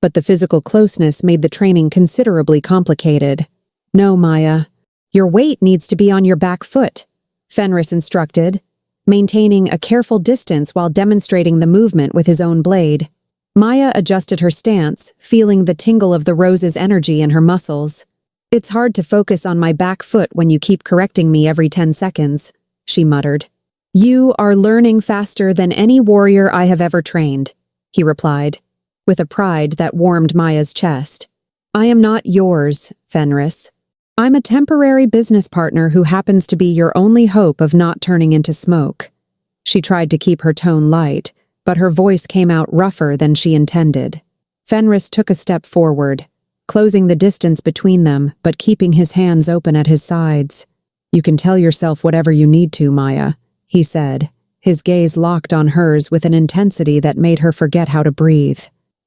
but the physical closeness made the training considerably complicated. "No, Maya. Your weight needs to be on your back foot," Fenris instructed, maintaining a careful distance while demonstrating the movement with his own blade. Maya adjusted her stance, feeling the tingle of the rose's energy in her muscles. "It's hard to focus on my back foot when you keep correcting me every 10 seconds, she muttered. "You are learning faster than any warrior I have ever trained," he replied, with a pride that warmed Maya's chest. "I am not yours, Fenris. I'm a temporary business partner who happens to be your only hope of not turning into smoke." She tried to keep her tone light, but her voice came out rougher than she intended. Fenris took a step forward, closing the distance between them but keeping his hands open at his sides. "You can tell yourself whatever you need to, Maya," he said, his gaze locked on hers with an intensity that made her forget how to breathe.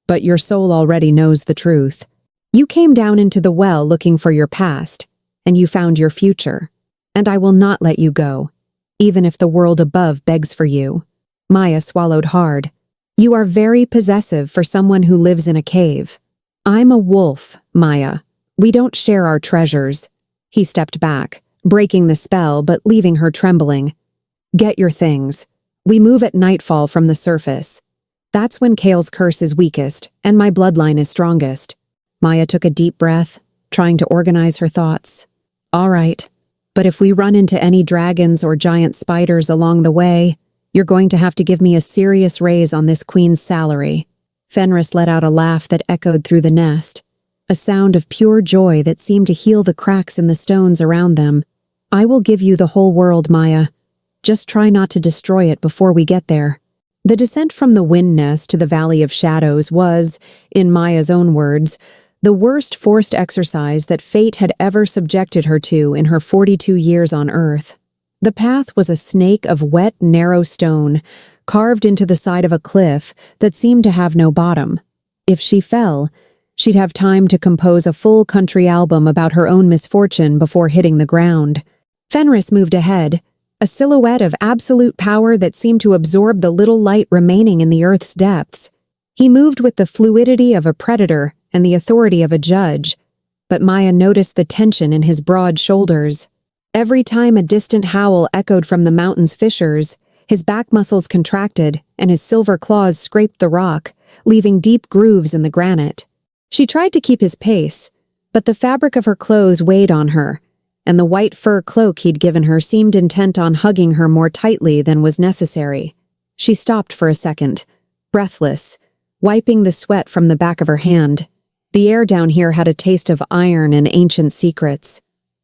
"But your soul already knows the truth. You came down into the well looking for your past, and you found your future. And I will not let you go, even if the world above begs for you." Maya swallowed hard. "You are very possessive for someone who lives in a cave. I'm a wolf, Maya. We don't share our treasures." He stepped back, breaking the spell but leaving her trembling. "Get your things. We move at nightfall from the surface. That's when Kale's curse is weakest and my bloodline is strongest." Maya took a deep breath, trying to organize her thoughts. "All right, but if we run into any dragons or giant spiders along the way, you're going to have to give me a serious raise on this queen's salary." Fenris let out a laugh that echoed through the nest, a sound of pure joy that seemed to heal the cracks in the stones around them. "I will give you the whole world, Maya. Just try not to destroy it before we get there." The descent from the wind nest to the Valley of Shadows was, in Maya's own words, the worst forced exercise that fate had ever subjected her to in her 42 years on Earth. The path was a snake of wet, narrow stone, carved into the side of a cliff that seemed to have no bottom. If she fell, she'd have time to compose a full country album about her own misfortune before hitting the ground. Fenris moved ahead, a silhouette of absolute power that seemed to absorb the little light remaining in the Earth's depths. He moved with the fluidity of a predator and the authority of a judge, but Maya noticed the tension in his broad shoulders. Every time a distant howl echoed from the mountain's fissures, his back muscles contracted and his silver claws scraped the rock, leaving deep grooves in the granite. She tried to keep his pace, but the fabric of her clothes weighed on her, and the white fur cloak he'd given her seemed intent on hugging her more tightly than was necessary. She stopped for a second, breathless, wiping the sweat from the back of her hand. The air down here had a taste of iron and ancient secrets,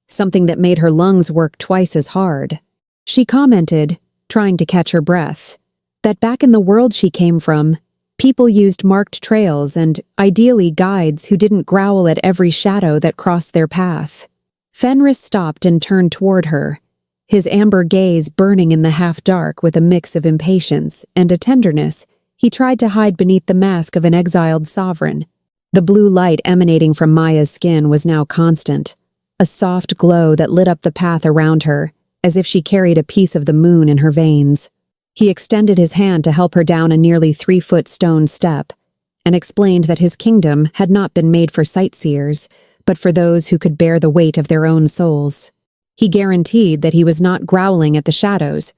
something that made her lungs work twice as hard. She commented, trying to catch her breath, that back in the world she came from, people used marked trails and, ideally, guides who didn't growl at every shadow that crossed their path. Fenris stopped and turned toward her, his amber gaze burning in the half-dark with a mix of impatience and a tenderness he tried to hide beneath the mask of an exiled sovereign. The blue light emanating from Maya's skin was now constant, a soft glow that lit up the path around her, as if she carried a piece of the moon in her veins. He extended his hand to help her down a nearly 3-foot stone step, and explained that his kingdom had not been made for sightseers, but for those who could bear the weight of their own souls. He guaranteed that he was not growling at the shadows,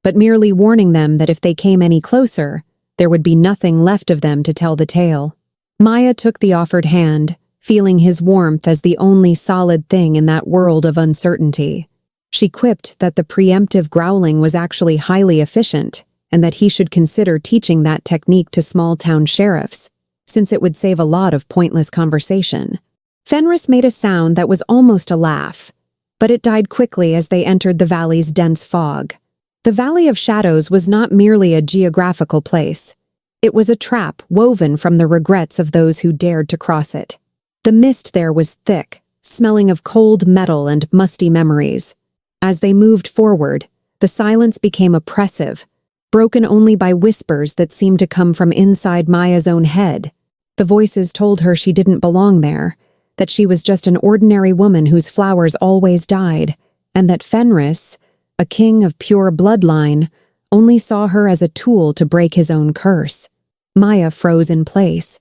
but merely warning them that if they came any closer, there would be nothing left of them to tell the tale. Maya took the offered hand, feeling his warmth as the only solid thing in that world of uncertainty. She quipped that the preemptive growling was actually highly efficient, and that he should consider teaching that technique to small-town sheriffs, since it would save a lot of pointless conversation. Fenris made a sound that was almost a laugh, but it died quickly as they entered the valley's dense fog. The Valley of Shadows was not merely a geographical place. It was a trap woven from the regrets of those who dared to cross it. The mist there was thick, smelling of cold metal and musty memories. As they moved forward, the silence became oppressive, broken only by whispers that seemed to come from inside Maya's own head. The voices told her she didn't belong there, that she was just an ordinary woman whose flowers always died, and that Fenris, a king of pure bloodline, only saw her as a tool to break his own curse. Maya froze in place,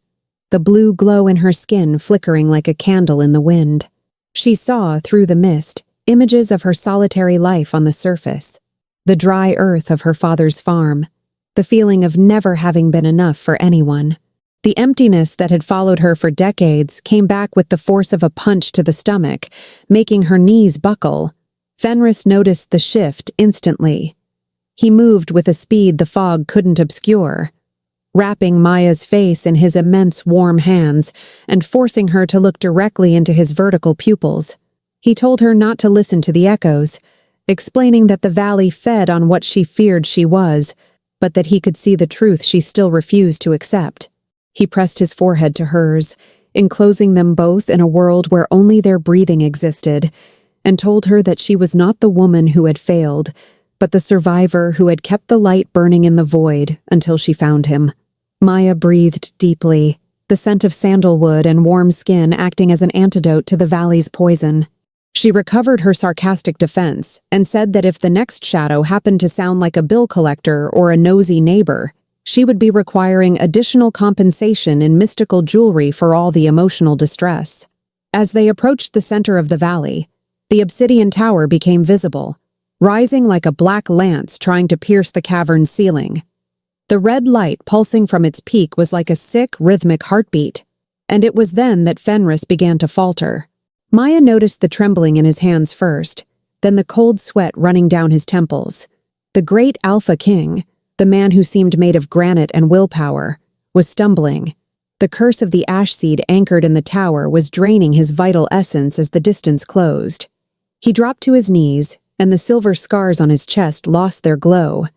the blue glow in her skin flickering like a candle in the wind. She saw, through the mist, images of her solitary life on the surface, the dry earth of her father's farm, the feeling of never having been enough for anyone. The emptiness that had followed her for decades came back with the force of a punch to the stomach, making her knees buckle. Fenris noticed the shift instantly. He moved with a speed the fog couldn't obscure, wrapping Maya's face in his immense warm hands and forcing her to look directly into his vertical pupils. He told her not to listen to the echoes, explaining that the valley fed on what she feared she was, but that he could see the truth she still refused to accept. He pressed his forehead to hers, enclosing them both in a world where only their breathing existed, and told her that she was not the woman who had failed, but the survivor who had kept the light burning in the void until she found him. Maya breathed deeply, the scent of sandalwood and warm skin acting as an antidote to the valley's poison. She recovered her sarcastic defense and said that if the next shadow happened to sound like a bill collector or a nosy neighbor, she would be requiring additional compensation in mystical jewelry for all the emotional distress. As they approached the center of the valley, the obsidian tower became visible, rising like a black lance trying to pierce the cavern's ceiling. The red light pulsing from its peak was like a sick, rhythmic heartbeat, and it was then that Fenris began to falter. Maya noticed the trembling in his hands first, then the cold sweat running down his temples. The great Alpha King, the man who seemed made of granite and willpower, was stumbling. The curse of the ash seed anchored in the tower was draining his vital essence as the distance closed. He dropped to his knees, and the silver scars on his chest lost their glow,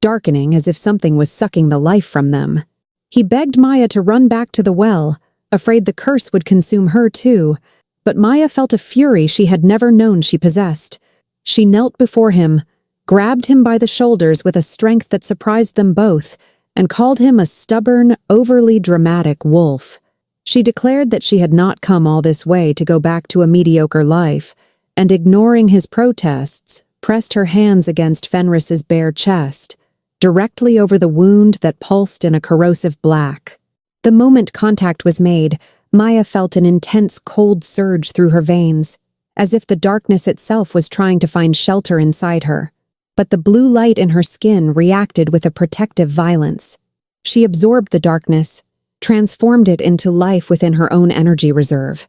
darkening as if something was sucking the life from them. He begged Maya to run back to the well, afraid the curse would consume her too, but Maya felt a fury she had never known she possessed. She knelt before him, grabbed him by the shoulders with a strength that surprised them both, and called him a stubborn, overly dramatic wolf. She declared that she had not come all this way to go back to a mediocre life, and ignoring his protests, pressed her hands against Fenris's bare chest, directly over the wound that pulsed in a corrosive black. The moment contact was made, Maya felt an intense cold surge through her veins, as if the darkness itself was trying to find shelter inside her. But the blue light in her skin reacted with a protective violence. She absorbed the darkness, transformed it into life within her own energy reserve,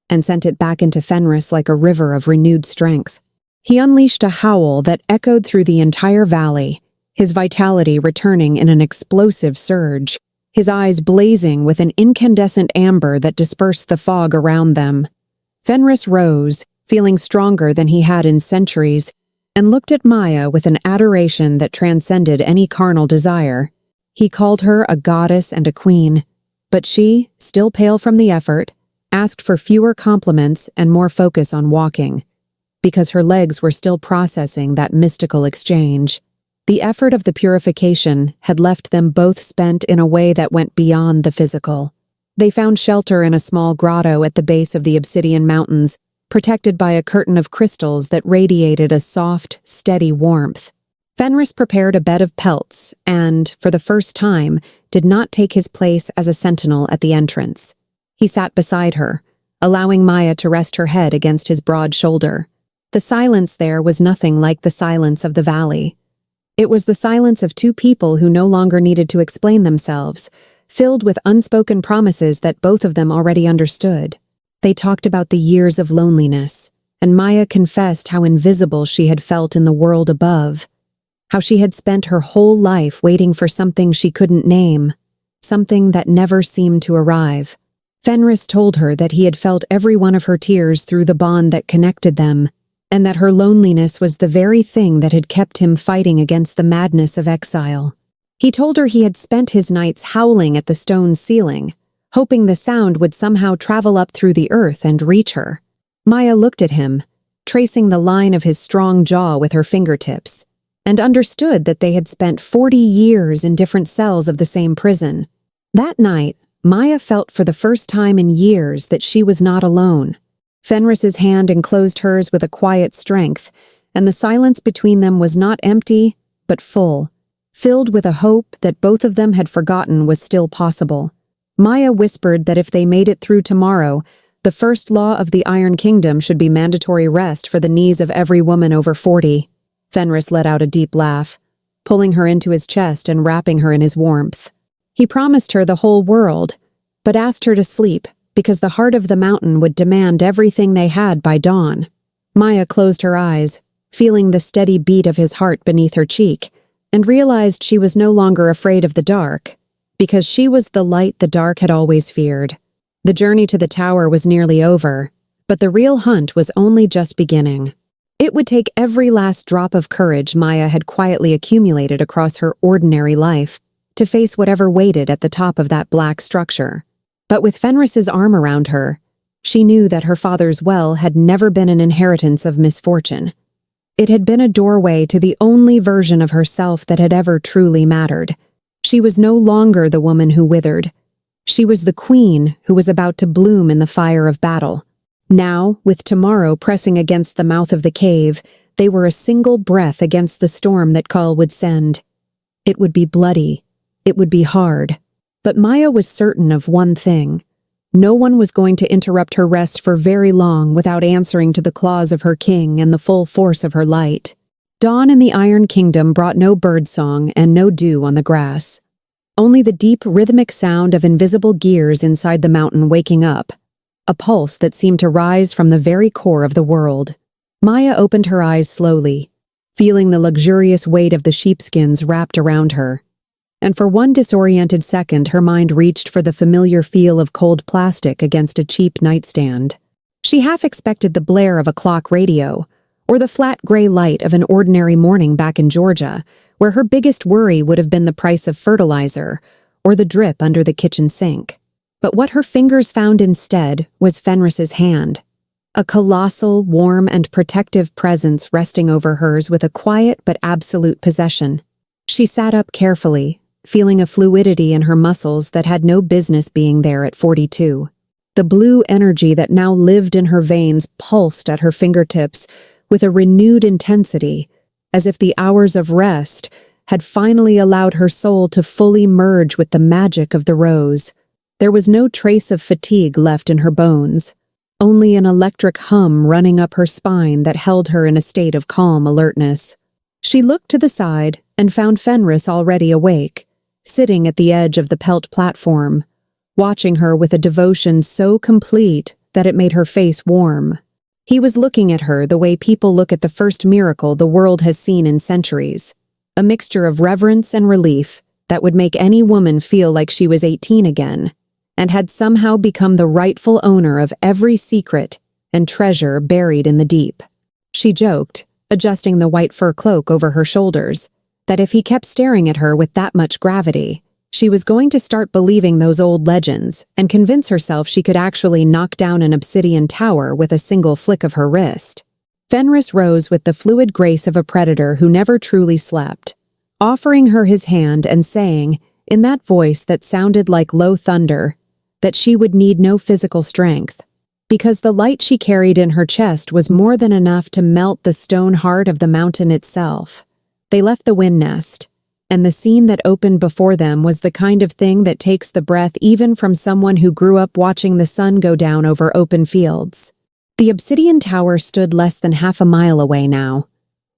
and sent it back into Fenris like a river of renewed strength. He unleashed a howl that echoed through the entire valley, his vitality returning in an explosive surge, his eyes blazing with an incandescent amber that dispersed the fog around them. Fenris rose, feeling stronger than he had in centuries, and looked at Maya with an adoration that transcended any carnal desire. He called her a goddess and a queen, but she, still pale from the effort, asked for fewer compliments and more focus on walking, because her legs were still processing that mystical exchange. The effort of the purification had left them both spent in a way that went beyond the physical. They found shelter in a small grotto at the base of the obsidian mountains, protected by a curtain of crystals that radiated a soft, steady warmth. Fenris prepared a bed of pelts and, for the first time, did not take his place as a sentinel at the entrance. He sat beside her, allowing Maya to rest her head against his broad shoulder. The silence there was nothing like the silence of the valley. It was the silence of two people who no longer needed to explain themselves, filled with unspoken promises that both of them already understood. They talked about the years of loneliness, and Maya confessed how invisible she had felt in the world above, how she had spent her whole life waiting for something she couldn't name, something that never seemed to arrive. Fenris told her that he had felt every one of her tears through the bond that connected them, and that her loneliness was the very thing that had kept him fighting against the madness of exile. He told her he had spent his nights howling at the stone ceiling, hoping the sound would somehow travel up through the earth and reach her. Maya looked at him, tracing the line of his strong jaw with her fingertips, and understood that they had spent 40 years in different cells of the same prison. That night, Maya felt for the first time in years that she was not alone. Fenris's hand enclosed hers with a quiet strength, and the silence between them was not empty, but full, filled with a hope that both of them had forgotten was still possible. Maya whispered that if they made it through tomorrow, the first law of the Iron Kingdom should be mandatory rest for the knees of every woman over 40. Fenris let out a deep laugh, pulling her into his chest and wrapping her in his warmth. He promised her the whole world, but asked her to sleep because the heart of the mountain would demand everything they had by dawn. Maya closed her eyes, feeling the steady beat of his heart beneath her cheek, and realized she was no longer afraid of the dark, because she was the light the dark had always feared. The journey to the tower was nearly over, but the real hunt was only just beginning. It would take every last drop of courage Maya had quietly accumulated across her ordinary life to face whatever waited at the top of that black structure. But with Fenris's arm around her, she knew that her father's well had never been an inheritance of misfortune. It had been a doorway to the only version of herself that had ever truly mattered. She was no longer the woman who withered. She was the queen who was about to bloom in the fire of battle. Now, with tomorrow pressing against the mouth of the cave, they were a single breath against the storm that Kal would send. It would be bloody. It would be hard. But Maya was certain of one thing. No one was going to interrupt her rest for very long without answering to the claws of her king and the full force of her light. Dawn in the Iron Kingdom brought no birdsong and no dew on the grass. Only the deep, rhythmic sound of invisible gears inside the mountain waking up, a pulse that seemed to rise from the very core of the world. Maya opened her eyes slowly, feeling the luxurious weight of the sheepskins wrapped around her. And for one disoriented second her mind reached for the familiar feel of cold plastic against a cheap nightstand. She half expected the blare of a clock radio, or the flat gray light of an ordinary morning back in Georgia, where her biggest worry would have been the price of fertilizer, or the drip under the kitchen sink. But what her fingers found instead was Fenris's hand, a colossal, warm, and protective presence resting over hers with a quiet but absolute possession. She sat up carefully, feeling a fluidity in her muscles that had no business being there at 42. The blue energy that now lived in her veins pulsed at her fingertips with a renewed intensity, as if the hours of rest had finally allowed her soul to fully merge with the magic of the rose. There was no trace of fatigue left in her bones, only an electric hum running up her spine that held her in a state of calm alertness. She looked to the side and found Fenris already awake, sitting at the edge of the pelt platform, watching her with a devotion so complete that it made her face warm. He was looking at her the way people look at the first miracle the world has seen in centuries, a mixture of reverence and relief that would make any woman feel like she was 18 again, and had somehow become the rightful owner of every secret and treasure buried in the deep. She joked, adjusting the white fur cloak over her shoulders, that if he kept staring at her with that much gravity, she was going to start believing those old legends and convince herself she could actually knock down an obsidian tower with a single flick of her wrist. Fenris rose with the fluid grace of a predator who never truly slept, offering her his hand and saying, in that voice that sounded like low thunder, that she would need no physical strength, because the light she carried in her chest was more than enough to melt the stone heart of the mountain itself. They left the wind nest, and the scene that opened before them was the kind of thing that takes the breath even from someone who grew up watching the sun go down over open fields. The obsidian tower stood less than half a mile away now,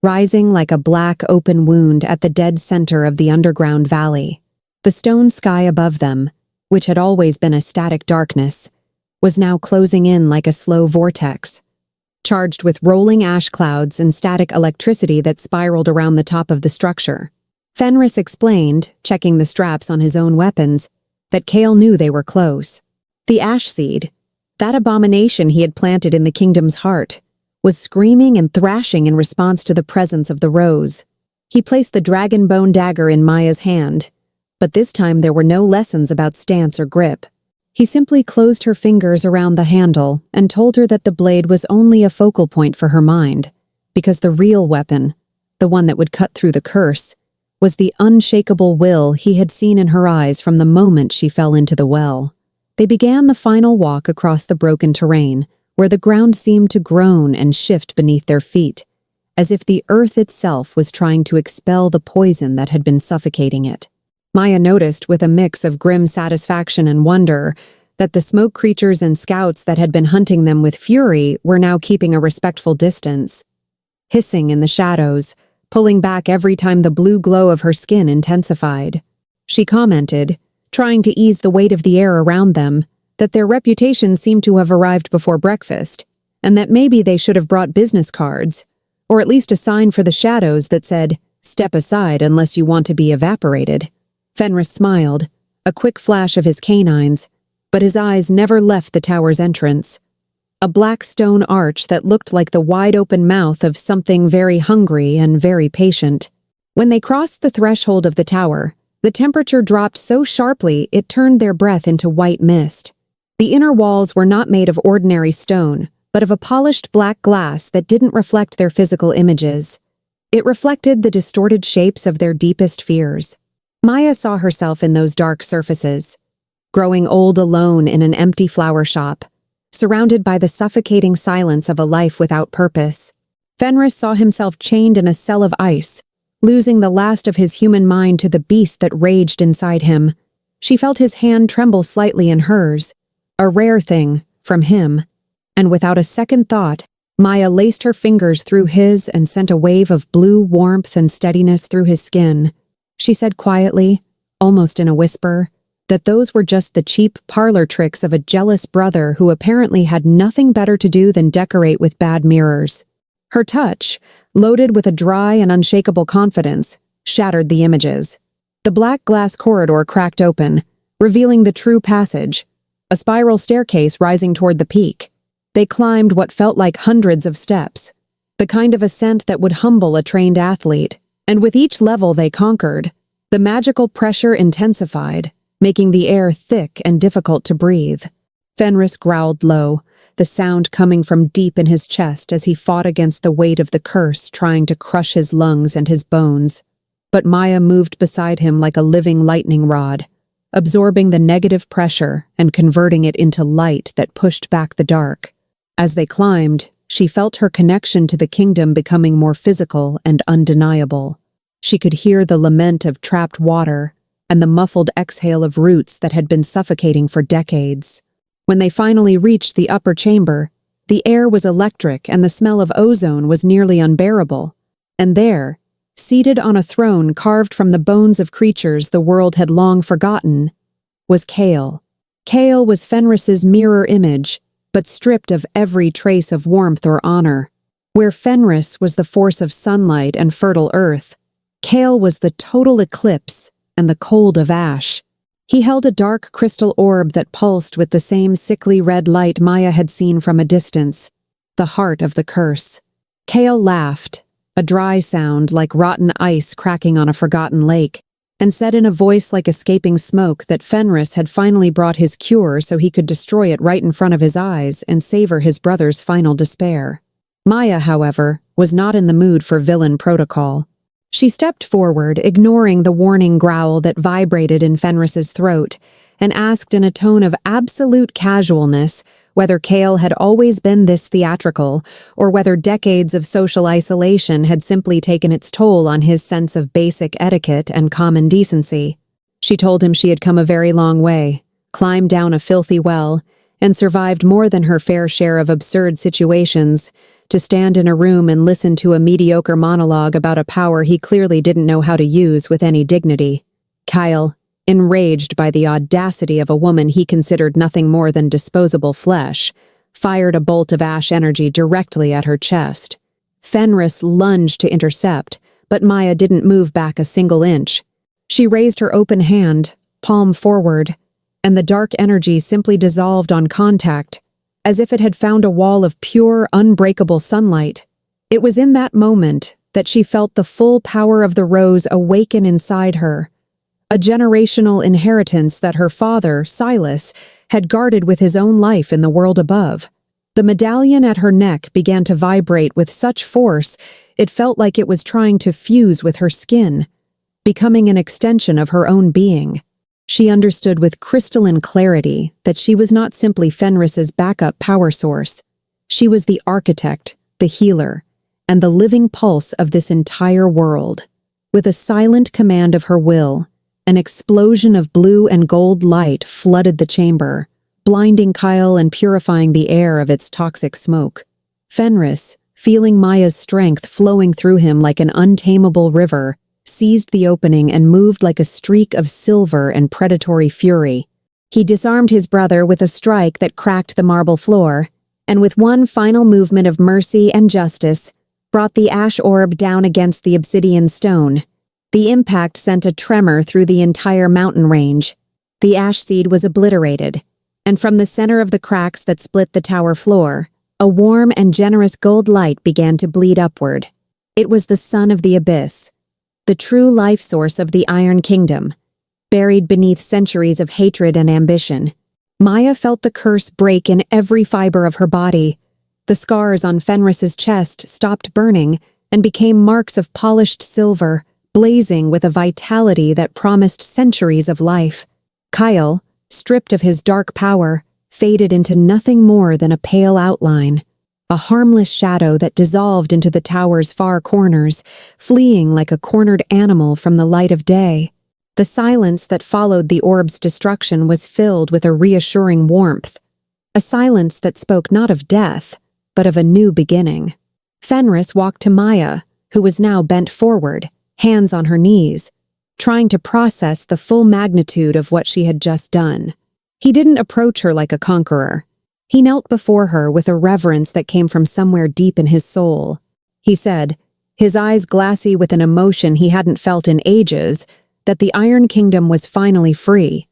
rising like a black open wound at the dead center of the underground valley. The stone sky above them, which had always been a static darkness, was now closing in like a slow vortex, charged with rolling ash clouds and static electricity that spiraled around the top of the structure. Fenris explained, checking the straps on his own weapons, that Kale knew they were close. The ash seed, that abomination he had planted in the kingdom's heart, was screaming and thrashing in response to the presence of the rose. He placed the dragon bone dagger in Maya's hand, but this time there were no lessons about stance or grip. He simply closed her fingers around the handle and told her that the blade was only a focal point for her mind, because the real weapon, the one that would cut through the curse, was the unshakable will he had seen in her eyes from the moment she fell into the well. They began the final walk across the broken terrain, where the ground seemed to groan and shift beneath their feet, as if the earth itself was trying to expel the poison that had been suffocating it. Maya noticed with a mix of grim satisfaction and wonder that the smoke creatures and scouts that had been hunting them with fury were now keeping a respectful distance, hissing in the shadows, pulling back every time the blue glow of her skin intensified. She commented, trying to ease the weight of the air around them, that their reputations seemed to have arrived before breakfast, and that maybe they should have brought business cards, or at least a sign for the shadows that said, "Step aside unless you want to be evaporated." Fenris smiled, a quick flash of his canines, but his eyes never left the tower's entrance. A black stone arch that looked like the wide-open mouth of something very hungry and very patient. When they crossed the threshold of the tower, the temperature dropped so sharply it turned their breath into white mist. The inner walls were not made of ordinary stone, but of a polished black glass that didn't reflect their physical images. It reflected the distorted shapes of their deepest fears. Maya saw herself in those dark surfaces, growing old alone in an empty flower shop, surrounded by the suffocating silence of a life without purpose. Fenris saw himself chained in a cell of ice, losing the last of his human mind to the beast that raged inside him. She felt his hand tremble slightly in hers, a rare thing from him, and without a second thought, Maya laced her fingers through his and sent a wave of blue warmth and steadiness through his skin. She said quietly, almost in a whisper, that those were just the cheap parlor tricks of a jealous brother who apparently had nothing better to do than decorate with bad mirrors. Her touch, loaded with a dry and unshakable confidence, shattered the images. The black glass corridor cracked open, revealing the true passage, a spiral staircase rising toward the peak. They climbed what felt like hundreds of steps, the kind of ascent that would humble a trained athlete. And with each level they conquered, the magical pressure intensified, making the air thick and difficult to breathe. Fenris growled low, the sound coming from deep in his chest as he fought against the weight of the curse trying to crush his lungs and his bones. But Maya moved beside him like a living lightning rod, absorbing the negative pressure and converting it into light that pushed back the dark. As they climbed, she felt her connection to the kingdom becoming more physical and undeniable. She could hear the lament of trapped water and the muffled exhale of roots that had been suffocating for decades. When they finally reached the upper chamber, the air was electric and the smell of ozone was nearly unbearable. And there, seated on a throne carved from the bones of creatures the world had long forgotten, was Kale. Kale was Fenris's mirror image, but stripped of every trace of warmth or honor. Where Fenris was the force of sunlight and fertile earth, Kale was the total eclipse and the cold of ash. He held a dark crystal orb that pulsed with the same sickly red light Maya had seen from a distance, the heart of the curse. Kale laughed, a dry sound like rotten ice cracking on a forgotten lake, and said in a voice like escaping smoke that Fenris had finally brought his cure so he could destroy it right in front of his eyes and savor his brother's final despair. Maya, however, was not in the mood for villain protocol. She stepped forward, ignoring the warning growl that vibrated in Fenris's throat, and asked in a tone of absolute casualness whether Kale had always been this theatrical, or whether decades of social isolation had simply taken its toll on his sense of basic etiquette and common decency. She told him she had come a very long way, climbed down a filthy well, and survived more than her fair share of absurd situations, to stand in a room and listen to a mediocre monologue about a power he clearly didn't know how to use with any dignity. Kyle, enraged by the audacity of a woman he considered nothing more than disposable flesh, fired a bolt of ash energy directly at her chest. Fenris lunged to intercept, but Maya didn't move back a single inch. She raised her open hand, palm forward, and the dark energy simply dissolved on contact, as if it had found a wall of pure, unbreakable sunlight. It was in that moment that she felt the full power of the rose awaken inside her, a generational inheritance that her father, Silas, had guarded with his own life in the world above. The medallion at her neck began to vibrate with such force it felt like it was trying to fuse with her skin, becoming an extension of her own being. She understood with crystalline clarity that she was not simply Fenris's backup power source. She was the architect, the healer, and the living pulse of this entire world. With a silent command of her will, an explosion of blue and gold light flooded the chamber, blinding Kyle and purifying the air of its toxic smoke. Fenris, feeling Maya's strength flowing through him like an untamable river, seized the opening and moved like a streak of silver and predatory fury. He disarmed his brother with a strike that cracked the marble floor, and with one final movement of mercy and justice, brought the ash orb down against the obsidian stone. The impact sent a tremor through the entire mountain range. The ash seed was obliterated, and from the center of the cracks that split the tower floor, a warm and generous gold light began to bleed upward. It was the sun of the abyss, the true life source of the Iron Kingdom, buried beneath centuries of hatred and ambition. Maya felt the curse break in every fiber of her body. The scars on Fenris's chest stopped burning and became marks of polished silver, blazing with a vitality that promised centuries of life. Kyle, stripped of his dark power, faded into nothing more than a pale outline, a harmless shadow that dissolved into the tower's far corners, fleeing like a cornered animal from the light of day. The silence that followed the orb's destruction was filled with a reassuring warmth, a silence that spoke not of death, but of a new beginning. Fenris walked to Maya, who was now bent forward, hands on her knees, trying to process the full magnitude of what she had just done. He didn't approach her like a conqueror. He knelt before her with a reverence that came from somewhere deep in his soul. He said, his eyes glassy with an emotion he hadn't felt in ages, that the Iron Kingdom was finally free,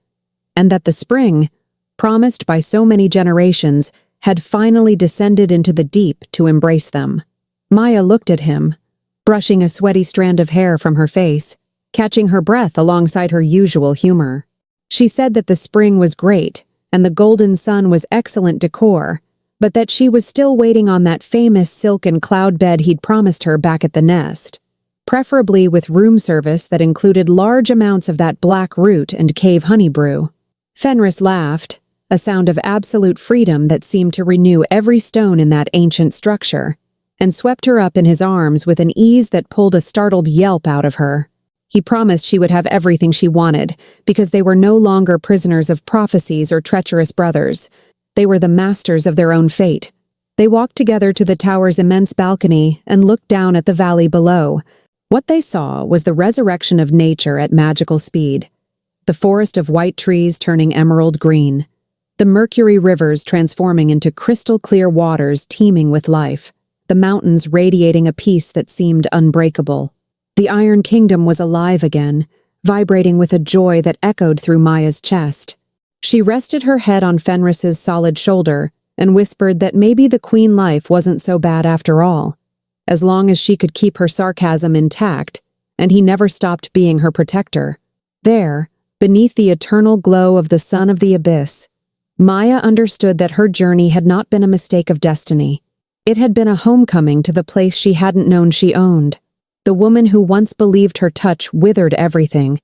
and that the spring, promised by so many generations, had finally descended into the deep to embrace them. Maya looked at him, brushing a sweaty strand of hair from her face, catching her breath alongside her usual humor. She said that the spring was great, and the golden sun was excellent decor, but that she was still waiting on that famous silken cloud bed he'd promised her back at the nest, preferably with room service that included large amounts of that black root and cave honey brew. Fenris laughed, a sound of absolute freedom that seemed to renew every stone in that ancient structure, and swept her up in his arms with an ease that pulled a startled yelp out of her. He promised she would have everything she wanted, because they were no longer prisoners of prophecies or treacherous brothers. They were the masters of their own fate. They walked together to the tower's immense balcony and looked down at the valley below. What they saw was the resurrection of nature at magical speed. The forest of white trees turning emerald green. The mercury rivers transforming into crystal-clear waters teeming with life. The mountains radiating a peace that seemed unbreakable. The Iron Kingdom was alive again, vibrating with a joy that echoed through Maya's chest. She rested her head on Fenris's solid shoulder and whispered that maybe the queen life wasn't so bad after all, as long as she could keep her sarcasm intact and he never stopped being her protector. There, beneath the eternal glow of the sun of the abyss, Maya understood that her journey had not been a mistake of destiny. It had been a homecoming to the place she hadn't known she owned. The woman who once believed her touch withered everything,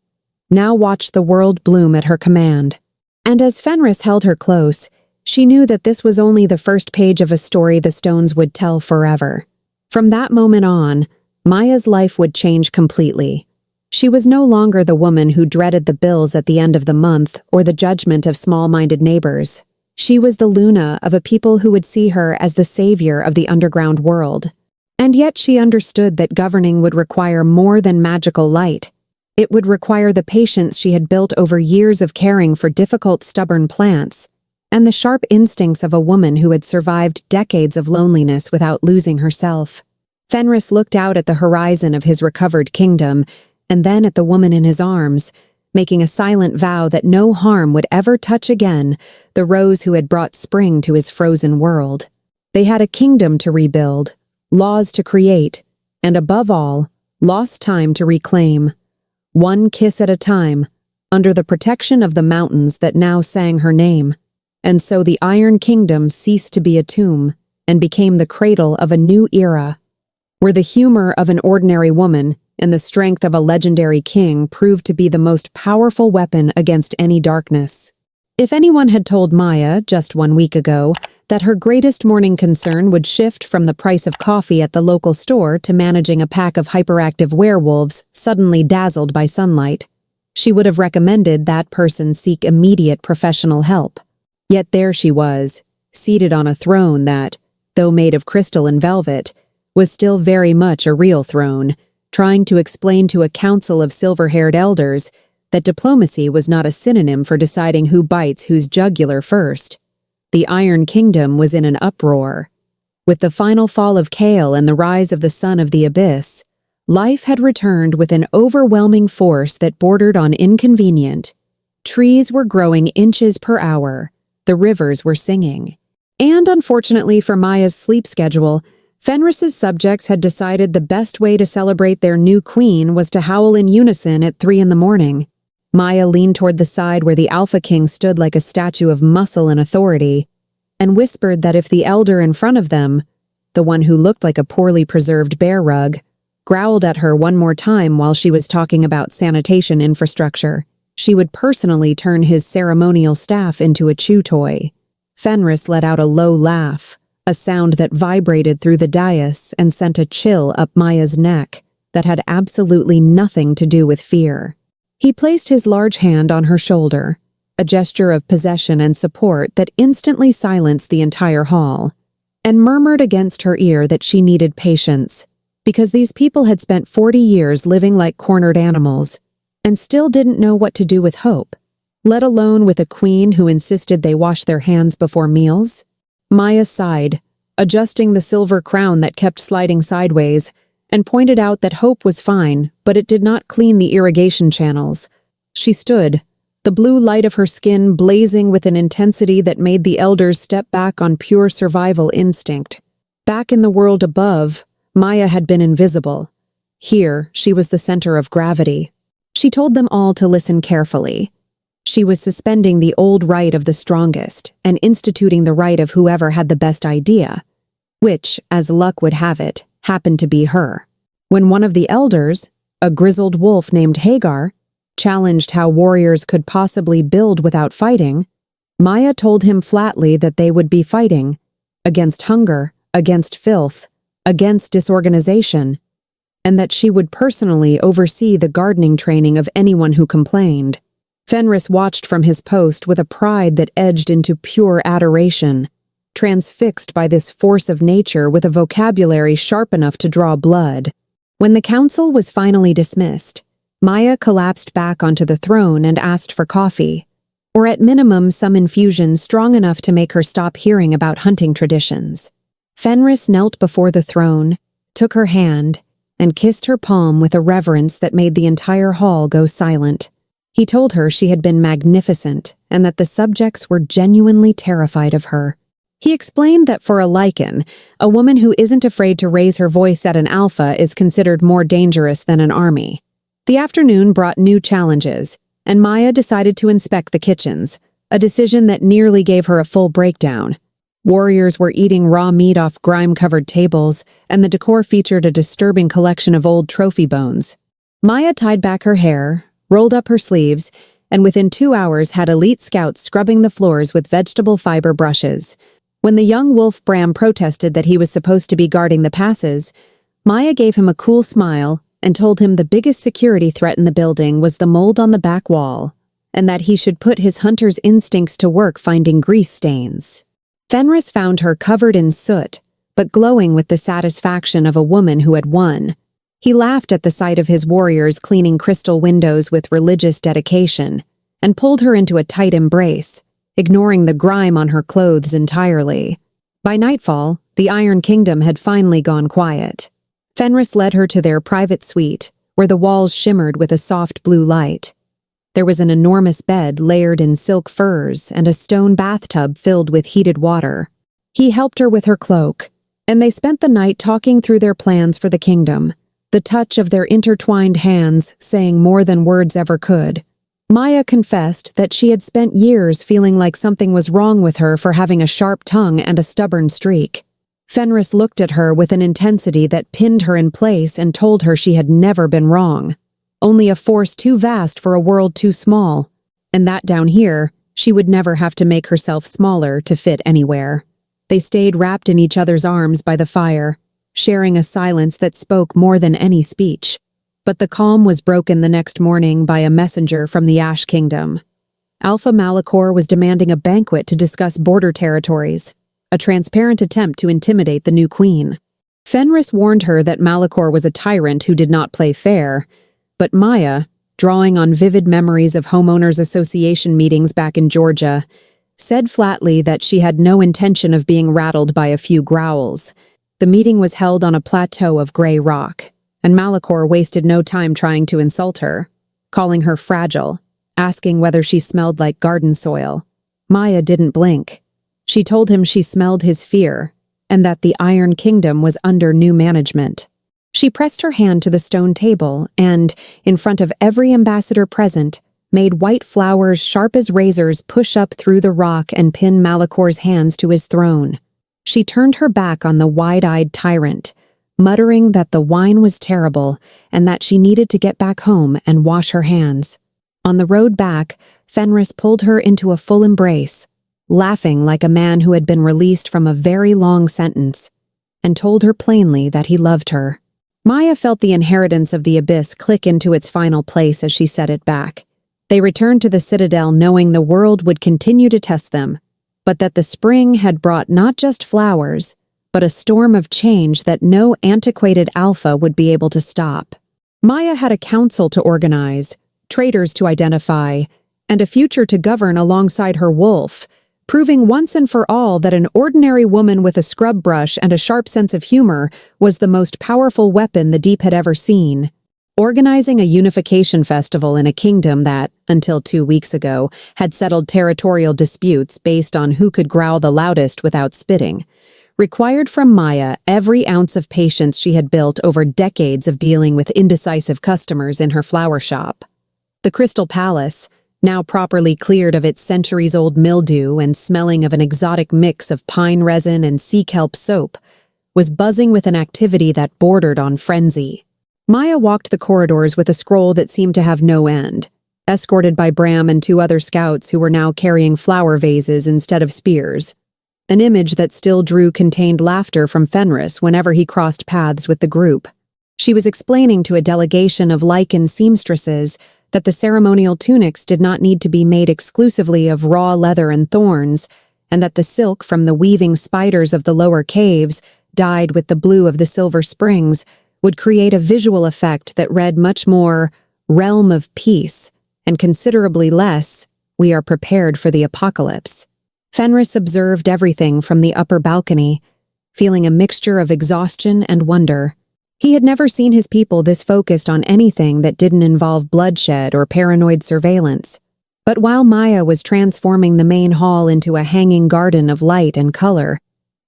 now watched the world bloom at her command. And as Fenris held her close, she knew that this was only the first page of a story the stones would tell forever. From that moment on, Maya's life would change completely. She was no longer the woman who dreaded the bills at the end of the month or the judgment of small-minded neighbors. She was the Luna of a people who would see her as the savior of the underground world. And yet she understood that governing would require more than magical light. It would require the patience she had built over years of caring for difficult, stubborn plants, and the sharp instincts of a woman who had survived decades of loneliness without losing herself. Fenris looked out at the horizon of his recovered kingdom, and then at the woman in his arms, making a silent vow that no harm would ever touch again the rose who had brought spring to his frozen world. They had a kingdom to rebuild, laws to create, and above all, lost time to reclaim. One kiss at a time, under the protection of the mountains that now sang her name. And so the Iron Kingdom ceased to be a tomb and became the cradle of a new era, where the humor of an ordinary woman and the strength of a legendary king proved to be the most powerful weapon against any darkness. If anyone had told Maya, just 1 week ago, that her greatest morning concern would shift from the price of coffee at the local store to managing a pack of hyperactive werewolves suddenly dazzled by sunlight, she would have recommended that person seek immediate professional help. Yet there she was, seated on a throne that, though made of crystal and velvet, was still very much a real throne, trying to explain to a council of silver-haired elders that diplomacy was not a synonym for deciding who bites whose jugular first. The Iron Kingdom was in an uproar. With the final fall of Kale and the rise of the Son of the Abyss, life had returned with an overwhelming force that bordered on inconvenient. Trees were growing inches per hour, the rivers were singing. And unfortunately for Maya's sleep schedule, Fenris's subjects had decided the best way to celebrate their new queen was to howl in unison at 3 a.m. Maya leaned toward the side where the Alpha King stood like a statue of muscle and authority, and whispered that if the elder in front of them, the one who looked like a poorly preserved bear rug, growled at her one more time while she was talking about sanitation infrastructure, she would personally turn his ceremonial staff into a chew toy. Fenris let out a low laugh, a sound that vibrated through the dais and sent a chill up Maya's neck that had absolutely nothing to do with fear. He placed his large hand on her shoulder, a gesture of possession and support that instantly silenced the entire hall, and murmured against her ear that she needed patience, because these people had spent 40 years living like cornered animals, and still didn't know what to do with hope, let alone with a queen who insisted they wash their hands before meals. Maya sighed, adjusting the silver crown that kept sliding sideways, and pointed out that hope was fine, but it did not clean the irrigation channels. She stood, the blue light of her skin blazing with an intensity that made the elders step back on pure survival instinct. Back in the world above, Maya had been invisible. Here, she was the center of gravity. She told them all to listen carefully. She was suspending the old right of the strongest and instituting the right of whoever had the best idea, which, as luck would have it, happened to be her. When one of the elders, a grizzled wolf named Hagar, challenged how warriors could possibly build without fighting, Maya told him flatly that they would be fighting against hunger, against filth, against disorganization, and that she would personally oversee the gardening training of anyone who complained. Fenris watched from his post with a pride that edged into pure adoration, transfixed by this force of nature with a vocabulary sharp enough to draw blood. When the council was finally dismissed, Maya collapsed back onto the throne and asked for coffee, or at minimum some infusion strong enough to make her stop hearing about hunting traditions. Fenris knelt before the throne, took her hand, and kissed her palm with a reverence that made the entire hall go silent. He told her she had been magnificent and that the subjects were genuinely terrified of her. He explained that for a Lykan, a woman who isn't afraid to raise her voice at an alpha is considered more dangerous than an army. The afternoon brought new challenges, and Maya decided to inspect the kitchens, a decision that nearly gave her a full breakdown. Warriors were eating raw meat off grime-covered tables, and the decor featured a disturbing collection of old trophy bones. Maya tied back her hair, rolled up her sleeves, and within 2 hours had elite scouts scrubbing the floors with vegetable fiber brushes. When the young wolf Bram protested that he was supposed to be guarding the passes, Maya gave him a cool smile and told him the biggest security threat in the building was the mold on the back wall, and that he should put his hunter's instincts to work finding grease stains. Fenris found her covered in soot, but glowing with the satisfaction of a woman who had won. He laughed at the sight of his warriors cleaning crystal windows with religious dedication, and pulled her into a tight embrace, ignoring the grime on her clothes entirely. By nightfall, the Iron Kingdom had finally gone quiet. Fenris led her to their private suite, where the walls shimmered with a soft blue light. There was an enormous bed layered in silk furs and a stone bathtub filled with heated water. He helped her with her cloak, and they spent the night talking through their plans for the kingdom, the touch of their intertwined hands saying more than words ever could. Maya confessed that she had spent years feeling like something was wrong with her for having a sharp tongue and a stubborn streak. Fenris looked at her with an intensity that pinned her in place and told her she had never been wrong. Only a force too vast for a world too small, and that down here, she would never have to make herself smaller to fit anywhere. They stayed wrapped in each other's arms by the fire, sharing a silence that spoke more than any speech. But the calm was broken the next morning by a messenger from the Ash Kingdom. Alpha Malachor was demanding a banquet to discuss border territories, a transparent attempt to intimidate the new queen. Fenris warned her that Malachor was a tyrant who did not play fair, but Maya, drawing on vivid memories of homeowners association meetings back in Georgia, said flatly that she had no intention of being rattled by a few growls. The meeting was held on a plateau of gray rock, and Malachor wasted no time trying to insult her, calling her fragile, asking whether she smelled like garden soil. Maya didn't blink. She told him she smelled his fear, and that the Iron Kingdom was under new management. She pressed her hand to the stone table and, in front of every ambassador present, made white flowers sharp as razors push up through the rock and pin Malachor's hands to his throne. She turned her back on the wide-eyed tyrant, muttering that the wine was terrible and that she needed to get back home and wash her hands. On the road back, Fenris pulled her into a full embrace, laughing like a man who had been released from a very long sentence, and told her plainly that he loved her. Maya felt the inheritance of the abyss click into its final place as she set it back. They returned to the citadel knowing the world would continue to test them, but that the spring had brought not just flowers, but a storm of change that no antiquated alpha would be able to stop. Maya had a council to organize, traitors to identify, and a future to govern alongside her wolf, proving once and for all that an ordinary woman with a scrub brush and a sharp sense of humor was the most powerful weapon the deep had ever seen. Organizing a unification festival in a kingdom that, until 2 weeks ago, had settled territorial disputes based on who could growl the loudest without spitting, required from Maya every ounce of patience she had built over decades of dealing with indecisive customers in her flower shop. The Crystal Palace, now properly cleared of its centuries-old mildew and smelling of an exotic mix of pine resin and sea kelp soap, was buzzing with an activity that bordered on frenzy. Maya walked the corridors with a scroll that seemed to have no end, escorted by Bram and 2 other scouts who were now carrying flower vases instead of spears, an image that still drew contained laughter from Fenris whenever he crossed paths with the group. She was explaining to a delegation of Lykan seamstresses that the ceremonial tunics did not need to be made exclusively of raw leather and thorns, and that the silk from the weaving spiders of the lower caves, dyed with the blue of the silver springs, would create a visual effect that read much more realm of peace and considerably less we are prepared for the apocalypse. Fenris observed everything from the upper balcony, feeling a mixture of exhaustion and wonder. He had never seen his people this focused on anything that didn't involve bloodshed or paranoid surveillance. But while Maya was transforming the main hall into a hanging garden of light and color,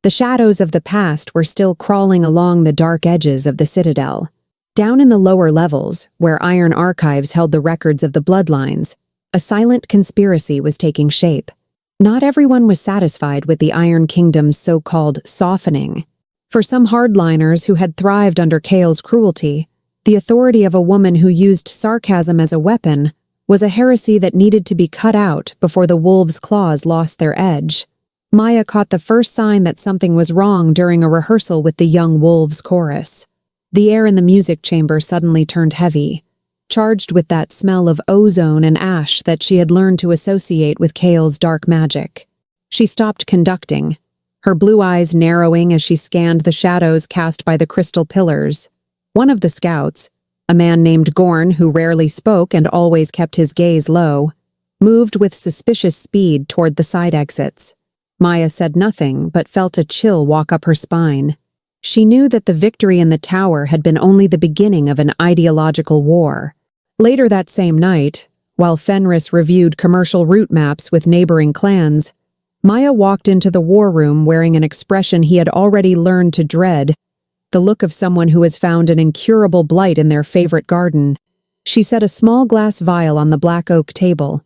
the shadows of the past were still crawling along the dark edges of the citadel. Down in the lower levels, where iron archives held the records of the bloodlines, a silent conspiracy was taking shape. Not everyone was satisfied with the Iron Kingdom's so-called softening. For some hardliners who had thrived under Kale's cruelty, the authority of a woman who used sarcasm as a weapon was a heresy that needed to be cut out before the wolves' claws lost their edge. Maya caught the first sign that something was wrong during a rehearsal with the young wolves' chorus. The air in the music chamber suddenly turned heavy, charged with that smell of ozone and ash that she had learned to associate with Kale's dark magic. She stopped conducting, her blue eyes narrowing as she scanned the shadows cast by the crystal pillars. One of the scouts, a man named Gorn who rarely spoke and always kept his gaze low, moved with suspicious speed toward the side exits. Maya said nothing but felt a chill walk up her spine. She knew that the victory in the tower had been only the beginning of an ideological war. Later that same night, while Fenris reviewed commercial route maps with neighboring clans, Maya walked into the war room wearing an expression he had already learned to dread, the look of someone who has found an incurable blight in their favorite garden. She set a small glass vial on the black oak table.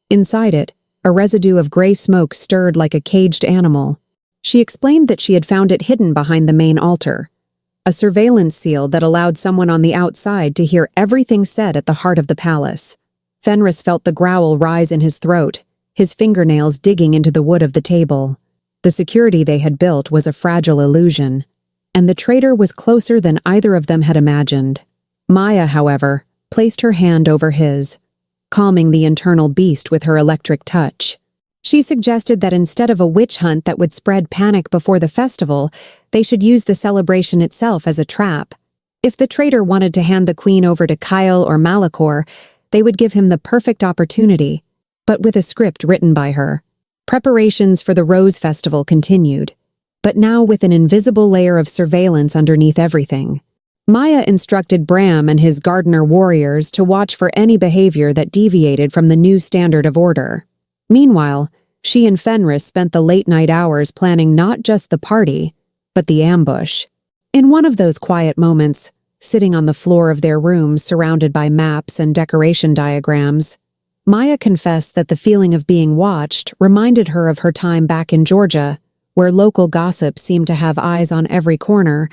Inside it, a residue of gray smoke stirred like a caged animal. She explained that she had found it hidden behind the main altar, a surveillance seal that allowed someone on the outside to hear everything said at the heart of the palace. Fenris felt the growl rise in his throat, his fingernails digging into the wood of the table. The security they had built was a fragile illusion, and the traitor was closer than either of them had imagined. Maya, however, placed her hand over his, calming the internal beast with her electric touch. She suggested that instead of a witch hunt that would spread panic before the festival, they should use the celebration itself as a trap. If the traitor wanted to hand the queen over to Kyle or Malachor, they would give him the perfect opportunity, but with a script written by her. Preparations for the Rose Festival continued, but now with an invisible layer of surveillance underneath everything. Maya instructed Bram and his gardener warriors to watch for any behavior that deviated from the new standard of order. Meanwhile, she and Fenris spent the late-night hours planning not just the party, but the ambush. In one of those quiet moments, sitting on the floor of their room surrounded by maps and decoration diagrams, Maya confessed that the feeling of being watched reminded her of her time back in Georgia, where local gossip seemed to have eyes on every corner,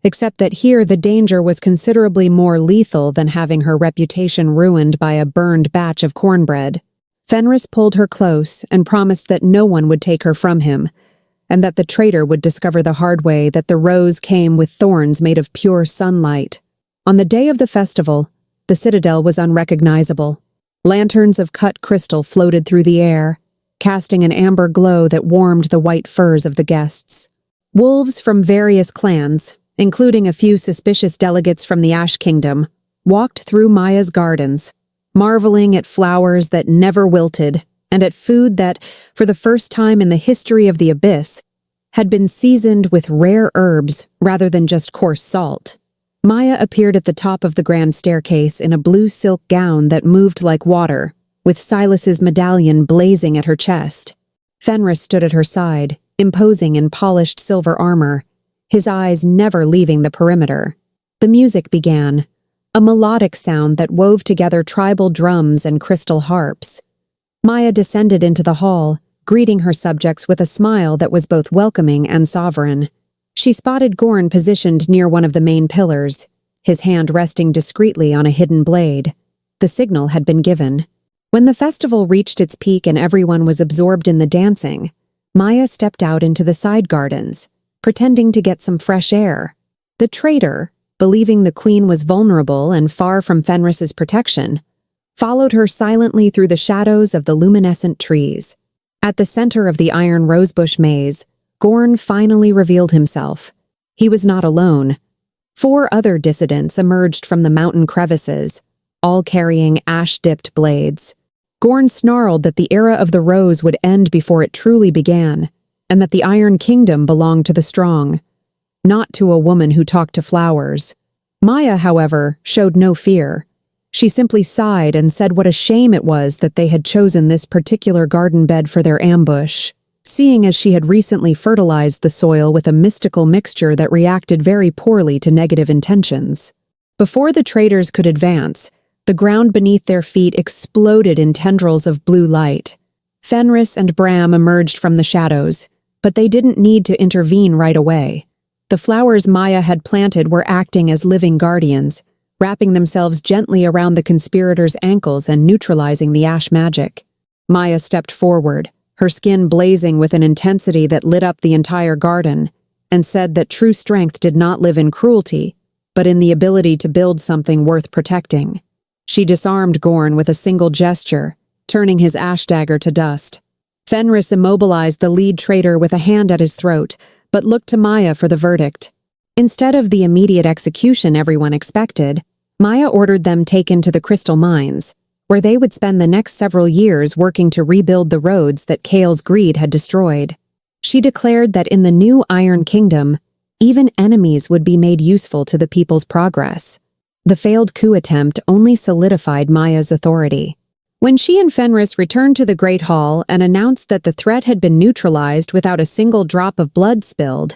except that here the danger was considerably more lethal than having her reputation ruined by a burned batch of cornbread. Fenris pulled her close and promised that no one would take her from him, and that the traitor would discover the hard way that the rose came with thorns made of pure sunlight. On the day of the festival, the citadel was unrecognizable. Lanterns of cut crystal floated through the air, casting an amber glow that warmed the white furs of the guests. Wolves from various clans, including a few suspicious delegates from the Ash Kingdom, walked through Maya's gardens, marveling at flowers that never wilted and at food that, for the first time in the history of the Abyss, had been seasoned with rare herbs rather than just coarse salt. Maya appeared at the top of the grand staircase in a blue silk gown that moved like water, with Silas's medallion blazing at her chest. Fenris stood at her side, imposing in polished silver armor, his eyes never leaving the perimeter. The music began, a melodic sound that wove together tribal drums and crystal harps. Maya descended into the hall, greeting her subjects with a smile that was both welcoming and sovereign. She spotted Gorn positioned near one of the main pillars, his hand resting discreetly on a hidden blade. The signal had been given. When the festival reached its peak and everyone was absorbed in the dancing, Maya stepped out into the side gardens, pretending to get some fresh air. The traitor, believing the queen was vulnerable and far from Fenris's protection, followed her silently through the shadows of the luminescent trees. At the center of the iron rosebush maze, Gorn finally revealed himself. He was not alone. 4 other dissidents emerged from the mountain crevices, all carrying ash-dipped blades. Gorn snarled that the era of the rose would end before it truly began, and that the Iron Kingdom belonged to the strong, not to a woman who talked to flowers. Maya, however, showed no fear. She simply sighed and said what a shame it was that they had chosen this particular garden bed for their ambush, seeing as she had recently fertilized the soil with a mystical mixture that reacted very poorly to negative intentions. Before the traders could advance, the ground beneath their feet exploded in tendrils of blue light. Fenris and Bram emerged from the shadows, but they didn't need to intervene right away. The flowers Maya had planted were acting as living guardians, wrapping themselves gently around the conspirators' ankles and neutralizing the ash magic. Maya stepped forward, her skin blazing with an intensity that lit up the entire garden, and said that true strength did not live in cruelty, but in the ability to build something worth protecting. She disarmed Gorn with a single gesture, turning his ash dagger to dust. Fenris immobilized the lead traitor with a hand at his throat, but looked to Maya for the verdict. Instead of the immediate execution everyone expected, Maya ordered them taken to the crystal mines, where they would spend the next several years working to rebuild the roads that Kale's greed had destroyed. She declared that in the new Iron Kingdom, even enemies would be made useful to the people's progress. The failed coup attempt only solidified Maya's authority. When she and Fenris returned to the Great Hall and announced that the threat had been neutralized without a single drop of blood spilled,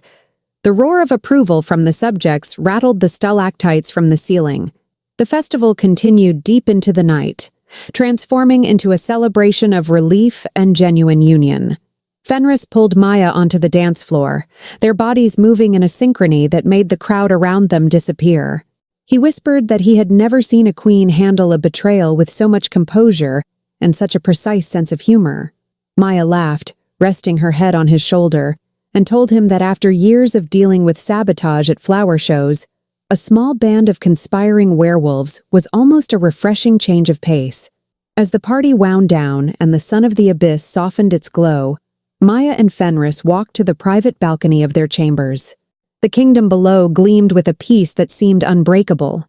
the roar of approval from the subjects rattled the stalactites from the ceiling. The festival continued deep into the night, transforming into a celebration of relief and genuine union. Fenris pulled Maya onto the dance floor, their bodies moving in a synchrony that made the crowd around them disappear. He whispered that he had never seen a queen handle a betrayal with so much composure and such a precise sense of humor. Maya laughed, resting her head on his shoulder, and told him that after years of dealing with sabotage at flower shows, a small band of conspiring werewolves was almost a refreshing change of pace. As the party wound down and the sun of the abyss softened its glow, Maya and Fenris walked to the private balcony of their chambers. The kingdom below gleamed with a peace that seemed unbreakable.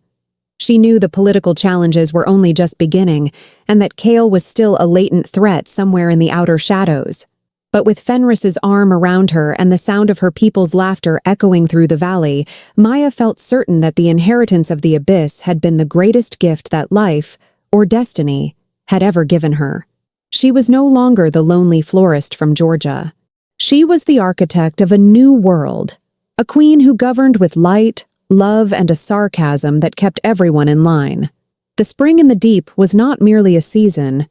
She knew the political challenges were only just beginning, and that Kale was still a latent threat somewhere in the outer shadows. But with Fenris's arm around her and the sound of her people's laughter echoing through the valley, Maya felt certain that the inheritance of the abyss had been the greatest gift that life, or destiny, had ever given her. She was no longer the lonely florist from Georgia. She was the architect of a new world, a queen who governed with light, love, and a sarcasm that kept everyone in line. The spring in the deep was not merely a season.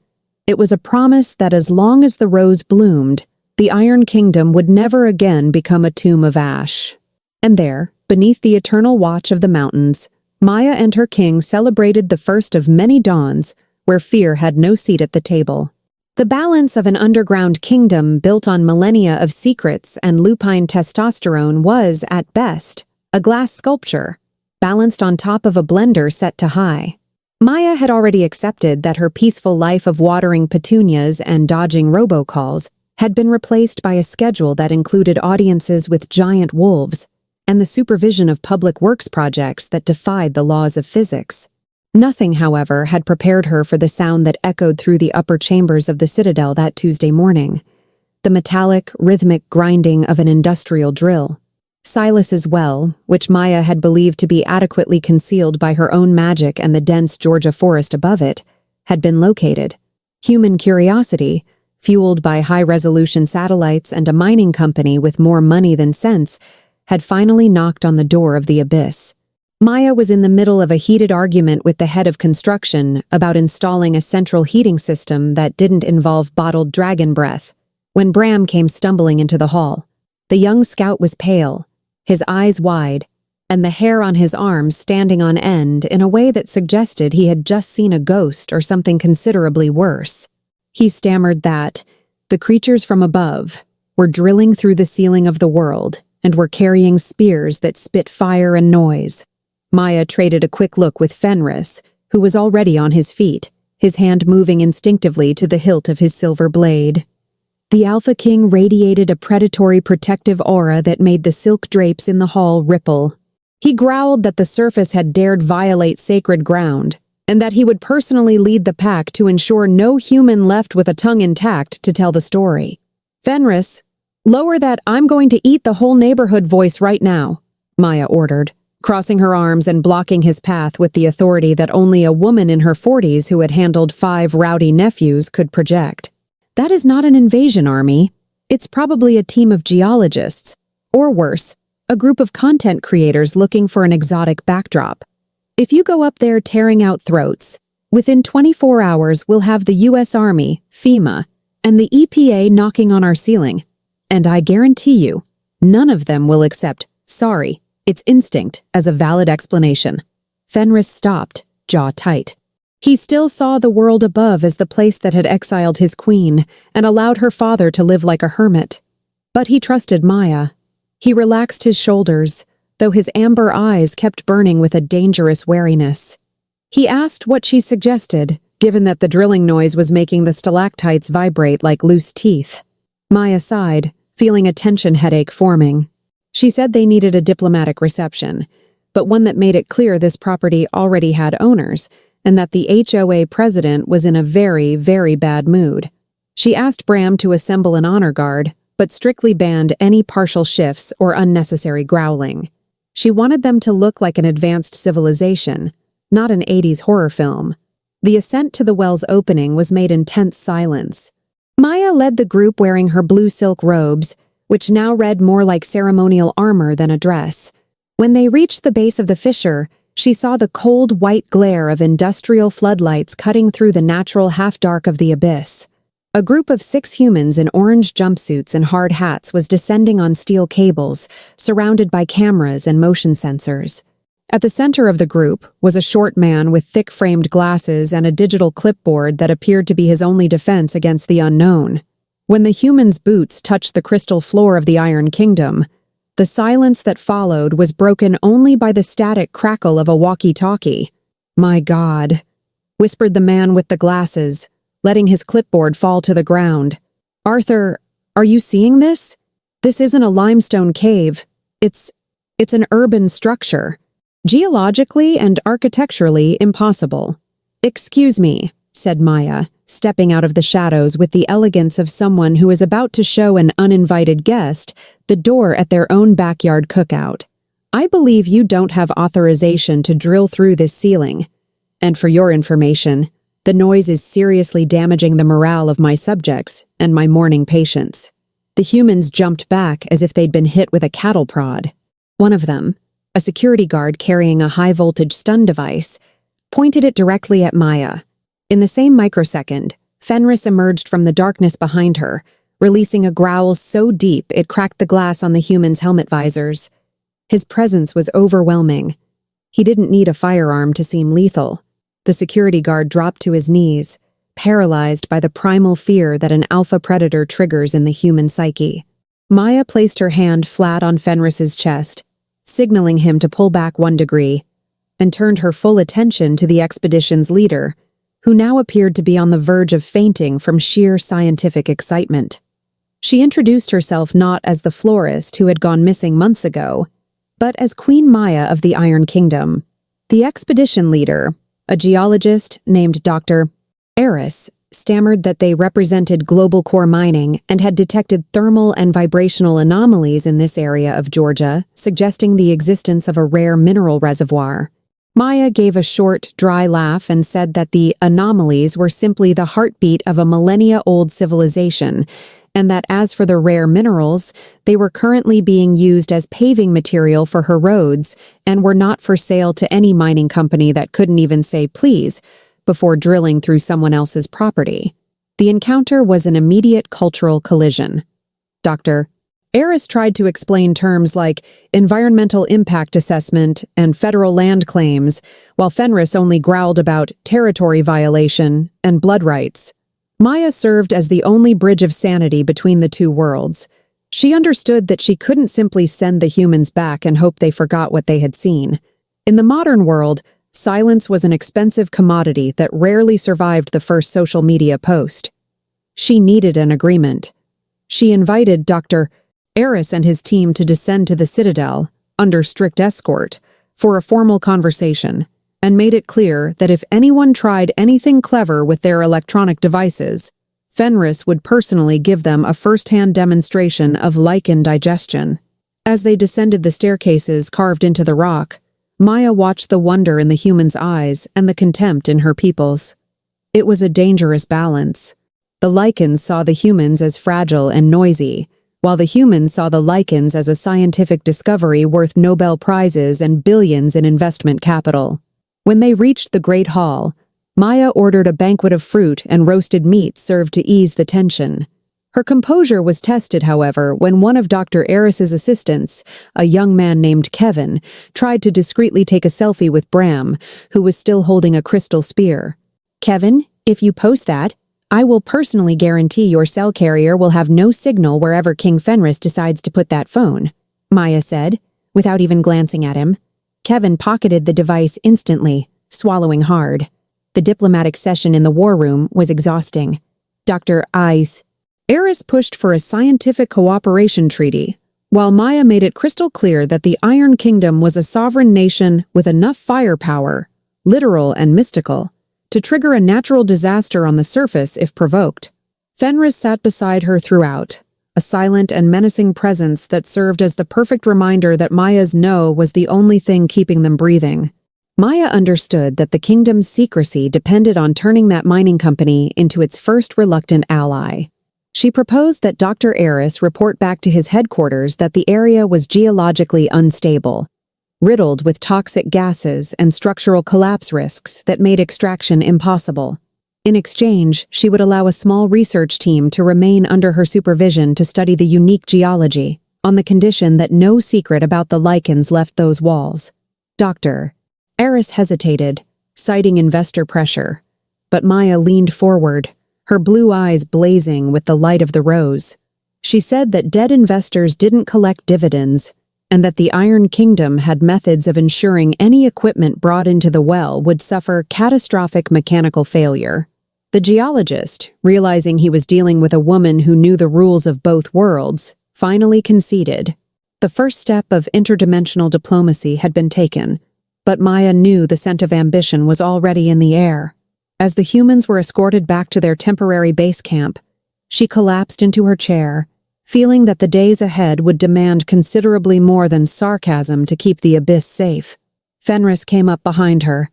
It was a promise that as long as the rose bloomed, the Iron Kingdom would never again become a tomb of ash. And there, beneath the eternal watch of the mountains, Maya and her king celebrated the first of many dawns where fear had no seat at the table. The balance of an underground kingdom built on millennia of secrets and lupine testosterone was, at best, a glass sculpture, balanced on top of a blender set to high. Maya had already accepted that her peaceful life of watering petunias and dodging robocalls had been replaced by a schedule that included audiences with giant wolves and the supervision of public works projects that defied the laws of physics. Nothing, however, had prepared her for the sound that echoed through the upper chambers of the citadel that Tuesday morning, the metallic, rhythmic grinding of an industrial drill. Silas's well, which Maya had believed to be adequately concealed by her own magic and the dense Georgia forest above it, had been located. Human curiosity, fueled by high-resolution satellites and a mining company with more money than sense, had finally knocked on the door of the abyss. Maya was in the middle of a heated argument with the head of construction about installing a central heating system that didn't involve bottled dragon breath, when Bram came stumbling into the hall. The young scout was pale, his eyes wide, and the hair on his arms standing on end in a way that suggested he had just seen a ghost or something considerably worse. He stammered that the creatures from above were drilling through the ceiling of the world and were carrying spears that spit fire and noise. Maya traded a quick look with Fenris, who was already on his feet, his hand moving instinctively to the hilt of his silver blade. The Alpha King radiated a predatory protective aura that made the silk drapes in the hall ripple. He growled that the surface had dared violate sacred ground, and that he would personally lead the pack to ensure no human left with a tongue intact to tell the story. Fenris, lower that "I'm going to eat the whole neighborhood" voice right now, Maya ordered, crossing her arms and blocking his path with the authority that only a woman in her 40s who had handled 5 rowdy nephews could project. That is not an invasion army. It's probably a team of geologists, or worse, a group of content creators looking for an exotic backdrop. If you go up there tearing out throats, within 24 hours we'll have the U.S. Army, FEMA, and the EPA knocking on our ceiling. And I guarantee you, none of them will accept "sorry, it's instinct" as a valid explanation. Fenris stopped, jaw tight. He still saw the world above as the place that had exiled his queen and allowed her father to live like a hermit. But he trusted Maya. He relaxed his shoulders, though his amber eyes kept burning with a dangerous wariness. He asked what she suggested, given that the drilling noise was making the stalactites vibrate like loose teeth. Maya sighed, feeling a tension headache forming. She said they needed a diplomatic reception, but one that made it clear this property already had owners, and that the HOA president was in a very, very bad mood. She asked Bram to assemble an honor guard, but strictly banned any partial shifts or unnecessary growling. She wanted them to look like an advanced civilization, not an 80s horror film. The ascent to the well's opening was made in tense silence. Maya led the group wearing her blue silk robes, which now read more like ceremonial armor than a dress. When they reached the base of the fissure, she saw the cold white glare of industrial floodlights cutting through the natural half-dark of the abyss. A group of 6 humans in orange jumpsuits and hard hats was descending on steel cables, surrounded by cameras and motion sensors. At the center of the group was a short man with thick-framed glasses and a digital clipboard that appeared to be his only defense against the unknown. When the human's boots touched the crystal floor of the Iron Kingdom, the silence that followed was broken only by the static crackle of a walkie-talkie. "My God," whispered the man with the glasses, letting his clipboard fall to the ground. "Arthur, are you seeing this? This isn't a limestone cave. It's an urban structure. Geologically and architecturally impossible." "Excuse me," said Maya, stepping out of the shadows with the elegance of someone who is about to show an uninvited guest the door at their own backyard cookout. "I believe you don't have authorization to drill through this ceiling. And for your information, the noise is seriously damaging the morale of my subjects and my mourning patients." The humans jumped back as if they'd been hit with a cattle prod. One of them, a security guard carrying a high-voltage stun device, pointed it directly at Maya. In the same microsecond, Fenris emerged from the darkness behind her, releasing a growl so deep it cracked the glass on the humans' helmet visors. His presence was overwhelming. He didn't need a firearm to seem lethal. The security guard dropped to his knees, paralyzed by the primal fear that an alpha predator triggers in the human psyche. Maya placed her hand flat on Fenris's chest, signaling him to pull back 1 degree, and turned her full attention to the expedition's leader, who now appeared to be on the verge of fainting from sheer scientific excitement. She introduced herself not as the florist who had gone missing months ago, but as Queen Maya of the Iron Kingdom. The expedition leader, a geologist named Dr. Eris, stammered that they represented global core mining and had detected thermal and vibrational anomalies in this area of Georgia, suggesting the existence of a rare mineral reservoir. Maya gave a short, dry laugh and said that the anomalies were simply the heartbeat of a millennia-old civilization, and that as for the rare minerals, they were currently being used as paving material for her roads and were not for sale to any mining company that couldn't even say please before drilling through someone else's property. The encounter was an immediate cultural collision. Dr. Eris tried to explain terms like environmental impact assessment and federal land claims, while Fenris only growled about territory violation and blood rights. Maya served as the only bridge of sanity between the two worlds. She understood that she couldn't simply send the humans back and hope they forgot what they had seen. In the modern world, silence was an expensive commodity that rarely survived the first social media post. She needed an agreement. She invited Dr. Eris and his team to descend to the Citadel, under strict escort, for a formal conversation, and made it clear that if anyone tried anything clever with their electronic devices, Fenris would personally give them a first-hand demonstration of Lykan digestion. As they descended the staircases carved into the rock, Maya watched the wonder in the humans' eyes and the contempt in her people's. It was a dangerous balance. The Lykans saw the humans as fragile and noisy, while the humans saw the Lykans as a scientific discovery worth Nobel Prizes and billions in investment capital. When they reached the Great Hall, Maya ordered a banquet of fruit and roasted meat served to ease the tension. Her composure was tested, however, when one of Dr. Eris's assistants, a young man named Kevin, tried to discreetly take a selfie with Bram, who was still holding a crystal spear. "Kevin, if you post that, I will personally guarantee your cell carrier will have no signal wherever King Fenris decides to put that phone," Maya said, without even glancing at him. Kevin pocketed the device instantly, swallowing hard. The diplomatic session in the war room was exhausting. Dr. Eris pushed for a scientific cooperation treaty, while Maya made it crystal clear that the Iron Kingdom was a sovereign nation with enough firepower, literal and mystical, to trigger a natural disaster on the surface if provoked. Fenris sat beside her throughout, a silent and menacing presence that served as the perfect reminder that Maya's no was the only thing keeping them breathing. Maya understood that the kingdom's secrecy depended on turning that mining company into its first reluctant ally. She proposed that Dr. Eris report back to his headquarters that the area was geologically unstable, riddled with toxic gases and structural collapse risks that made extraction impossible. In exchange, she would allow a small research team to remain under her supervision to study the unique geology, on the condition that no secret about the Lykans left those walls. Dr. Eris hesitated, citing investor pressure, but Maya leaned forward, her blue eyes blazing with the light of the rose. She said that dead investors didn't collect dividends, and that the Iron Kingdom had methods of ensuring any equipment brought into the well would suffer catastrophic mechanical failure. The geologist, realizing he was dealing with a woman who knew the rules of both worlds, finally conceded. The first step of interdimensional diplomacy had been taken, but Maya knew the scent of ambition was already in the air. As the humans were escorted back to their temporary base camp, she collapsed into her chair, feeling that the days ahead would demand considerably more than sarcasm to keep the abyss safe. Fenris came up behind her,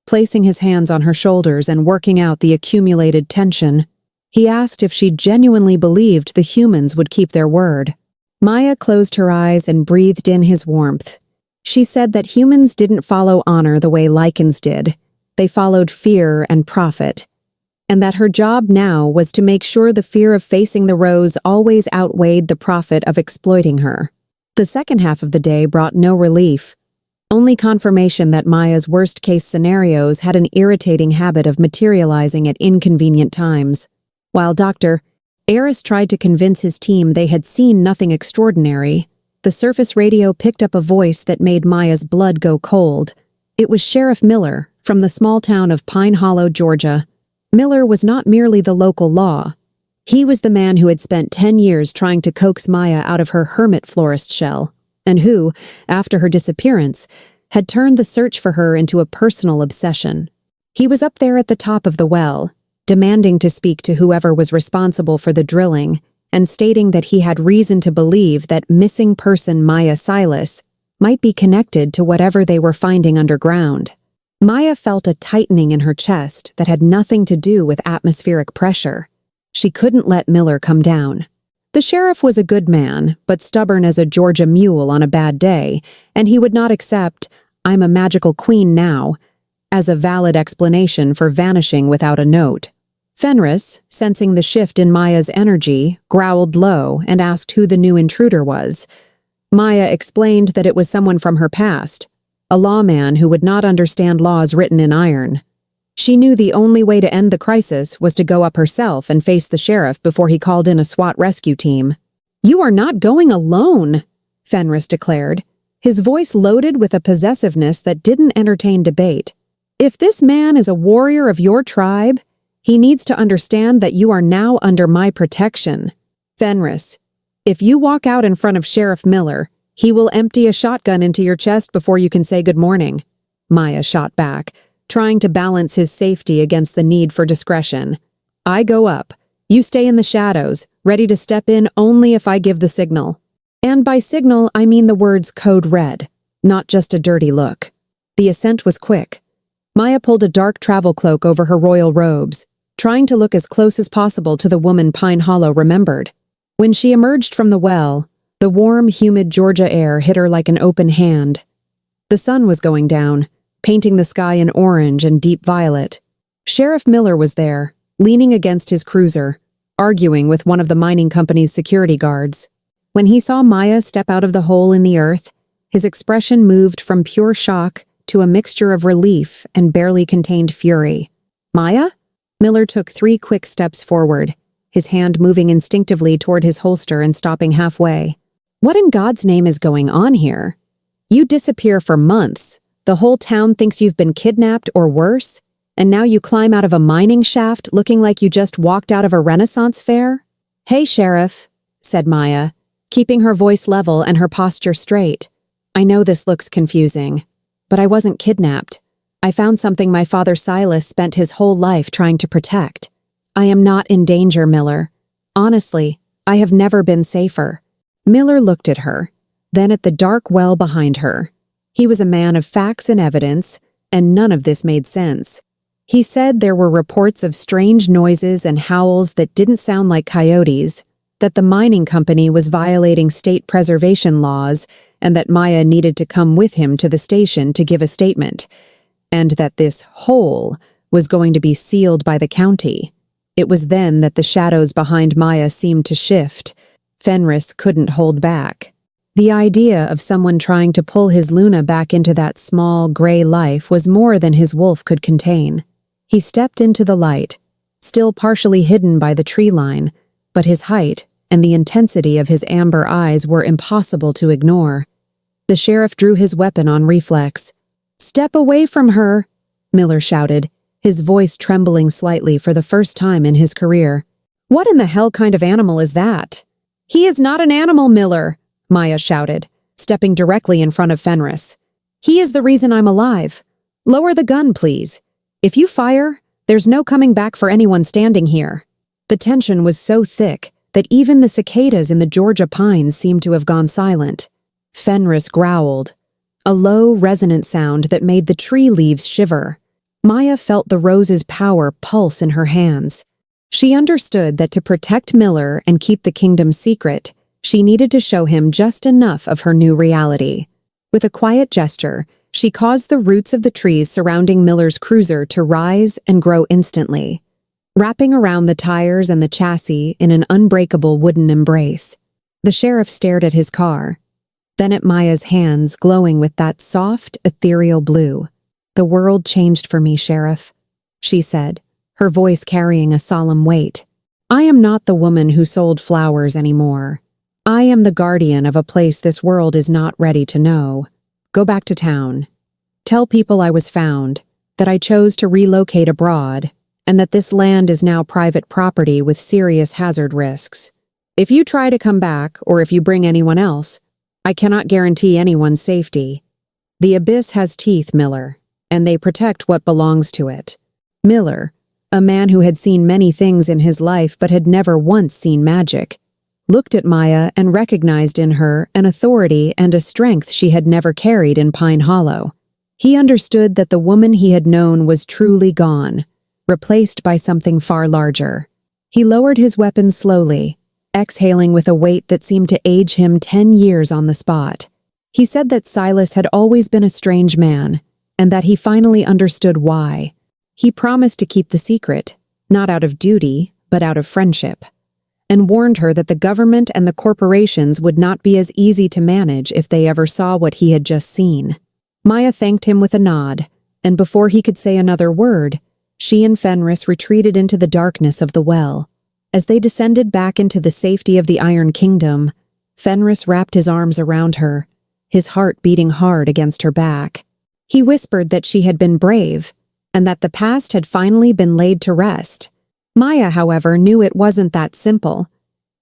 placing his hands on her shoulders and working out the accumulated tension. He asked if she genuinely believed the humans would keep their word. Maya closed her eyes and breathed in his warmth. She said that humans didn't follow honor the way Lykans did. They followed fear and profit, and that her job now was to make sure the fear of facing the Rose always outweighed the profit of exploiting her. The second half of the day brought no relief, only confirmation that Maya's worst-case scenarios had an irritating habit of materializing at inconvenient times. While Dr. Eris tried to convince his team they had seen nothing extraordinary, the surface radio picked up a voice that made Maya's blood go cold. It was Sheriff Miller, from the small town of Pine Hollow, Georgia. Miller was not merely the local law. He was the man who had spent 10 years trying to coax Maya out of her hermit florist shell, and who, after her disappearance, had turned the search for her into a personal obsession. He was up there at the top of the well, demanding to speak to whoever was responsible for the drilling, and stating that he had reason to believe that missing person Maya Silas might be connected to whatever they were finding underground. Maya felt a tightening in her chest that had nothing to do with atmospheric pressure. She couldn't let Miller come down. The sheriff was a good man, but stubborn as a Georgia mule on a bad day, and he would not accept, "I'm a magical queen now," as a valid explanation for vanishing without a note. Fenris, sensing the shift in Maya's energy, growled low and asked who the new intruder was. Maya explained that it was someone from her past, a lawman who would not understand laws written in iron. She knew the only way to end the crisis was to go up herself and face the sheriff before he called in a SWAT rescue team. "You are not going alone," Fenris declared, his voice loaded with a possessiveness that didn't entertain debate. "If this man is a warrior of your tribe, he needs to understand that you are now under my protection. Fenris, if you walk out in front of Sheriff Miller, he will empty a shotgun into your chest before you can say good morning," Maya shot back, trying to balance his safety against the need for discretion. "I go up. You stay in the shadows, ready to step in only if I give the signal. And by signal, I mean the words code red, not just a dirty look." The ascent was quick. Maya pulled a dark travel cloak over her royal robes, trying to look as close as possible to the woman Pine Hollow remembered. When she emerged from the well, the warm, humid Georgia air hit her like an open hand. The sun was going down, painting the sky in orange and deep violet. Sheriff Miller was there, leaning against his cruiser, arguing with one of the mining company's security guards. When he saw Maya step out of the hole in the earth, his expression moved from pure shock to a mixture of relief and barely contained fury. "Maya?" Miller took 3 quick steps forward, his hand moving instinctively toward his holster and stopping halfway. "What in God's name is going on here? You disappear for months. The whole town thinks you've been kidnapped or worse, and now you climb out of a mining shaft looking like you just walked out of a Renaissance fair? Hey, Sheriff, said Maya, keeping her voice level and her posture straight. I know this looks confusing, but I wasn't kidnapped. I found something my father Silas spent his whole life trying to protect. I am not in danger, Miller. Honestly, I have never been safer. Miller looked at her, then at the dark well behind her. He was a man of facts and evidence, and none of this made sense. He said there were reports of strange noises and howls that didn't sound like coyotes, that the mining company was violating state preservation laws, and that Maya needed to come with him to the station to give a statement, and that this hole was going to be sealed by the county. It was then that the shadows behind Maya seemed to shift. Fenris couldn't hold back. The idea of someone trying to pull his Luna back into that small, gray life was more than his wolf could contain. He stepped into the light, still partially hidden by the tree line, but his height and the intensity of his amber eyes were impossible to ignore. The sheriff drew his weapon on reflex. "Step away from her," Miller shouted, his voice trembling slightly for the first time in his career. "What in the hell kind of animal is that?" "He is not an animal, Miller," Maya shouted, stepping directly in front of Fenris. "He is the reason I'm alive. Lower the gun, please. If you fire, there's no coming back for anyone standing here." The tension was so thick that even the cicadas in the Georgia pines seemed to have gone silent. Fenris growled, a low, resonant sound that made the tree leaves shiver. Maya felt the rose's power pulse in her hands. She understood that to protect Miller and keep the kingdom secret, she needed to show him just enough of her new reality. With a quiet gesture, she caused the roots of the trees surrounding Miller's cruiser to rise and grow instantly, wrapping around the tires and the chassis in an unbreakable wooden embrace. The sheriff stared at his car, then at Maya's hands glowing with that soft, ethereal blue. "The world changed for me, Sheriff," she said, her voice carrying a solemn weight. "I am not the woman who sold flowers anymore. I am the guardian of a place this world is not ready to know. Go back to town. Tell people I was found, that I chose to relocate abroad, and that this land is now private property with serious hazard risks. If you try to come back, or if you bring anyone else, I cannot guarantee anyone's safety. The abyss has teeth, Miller, and they protect what belongs to it." Miller, a man who had seen many things in his life but had never once seen magic, looked at Maya and recognized in her an authority and a strength she had never carried in Pine Hollow. He understood that the woman he had known was truly gone, replaced by something far larger. He lowered his weapon slowly, exhaling with a weight that seemed to age him 10 years on the spot. He said that Silas had always been a strange man, and that he finally understood why. He promised to keep the secret, not out of duty, but out of friendship, and warned her that the government and the corporations would not be as easy to manage if they ever saw what he had just seen. Maya thanked him with a nod, and before he could say another word, she and Fenris retreated into the darkness of the well. As they descended back into the safety of the Iron Kingdom, Fenris wrapped his arms around her, his heart beating hard against her back. He whispered that she had been brave, and that the past had finally been laid to rest. Maya, however, knew it wasn't that simple.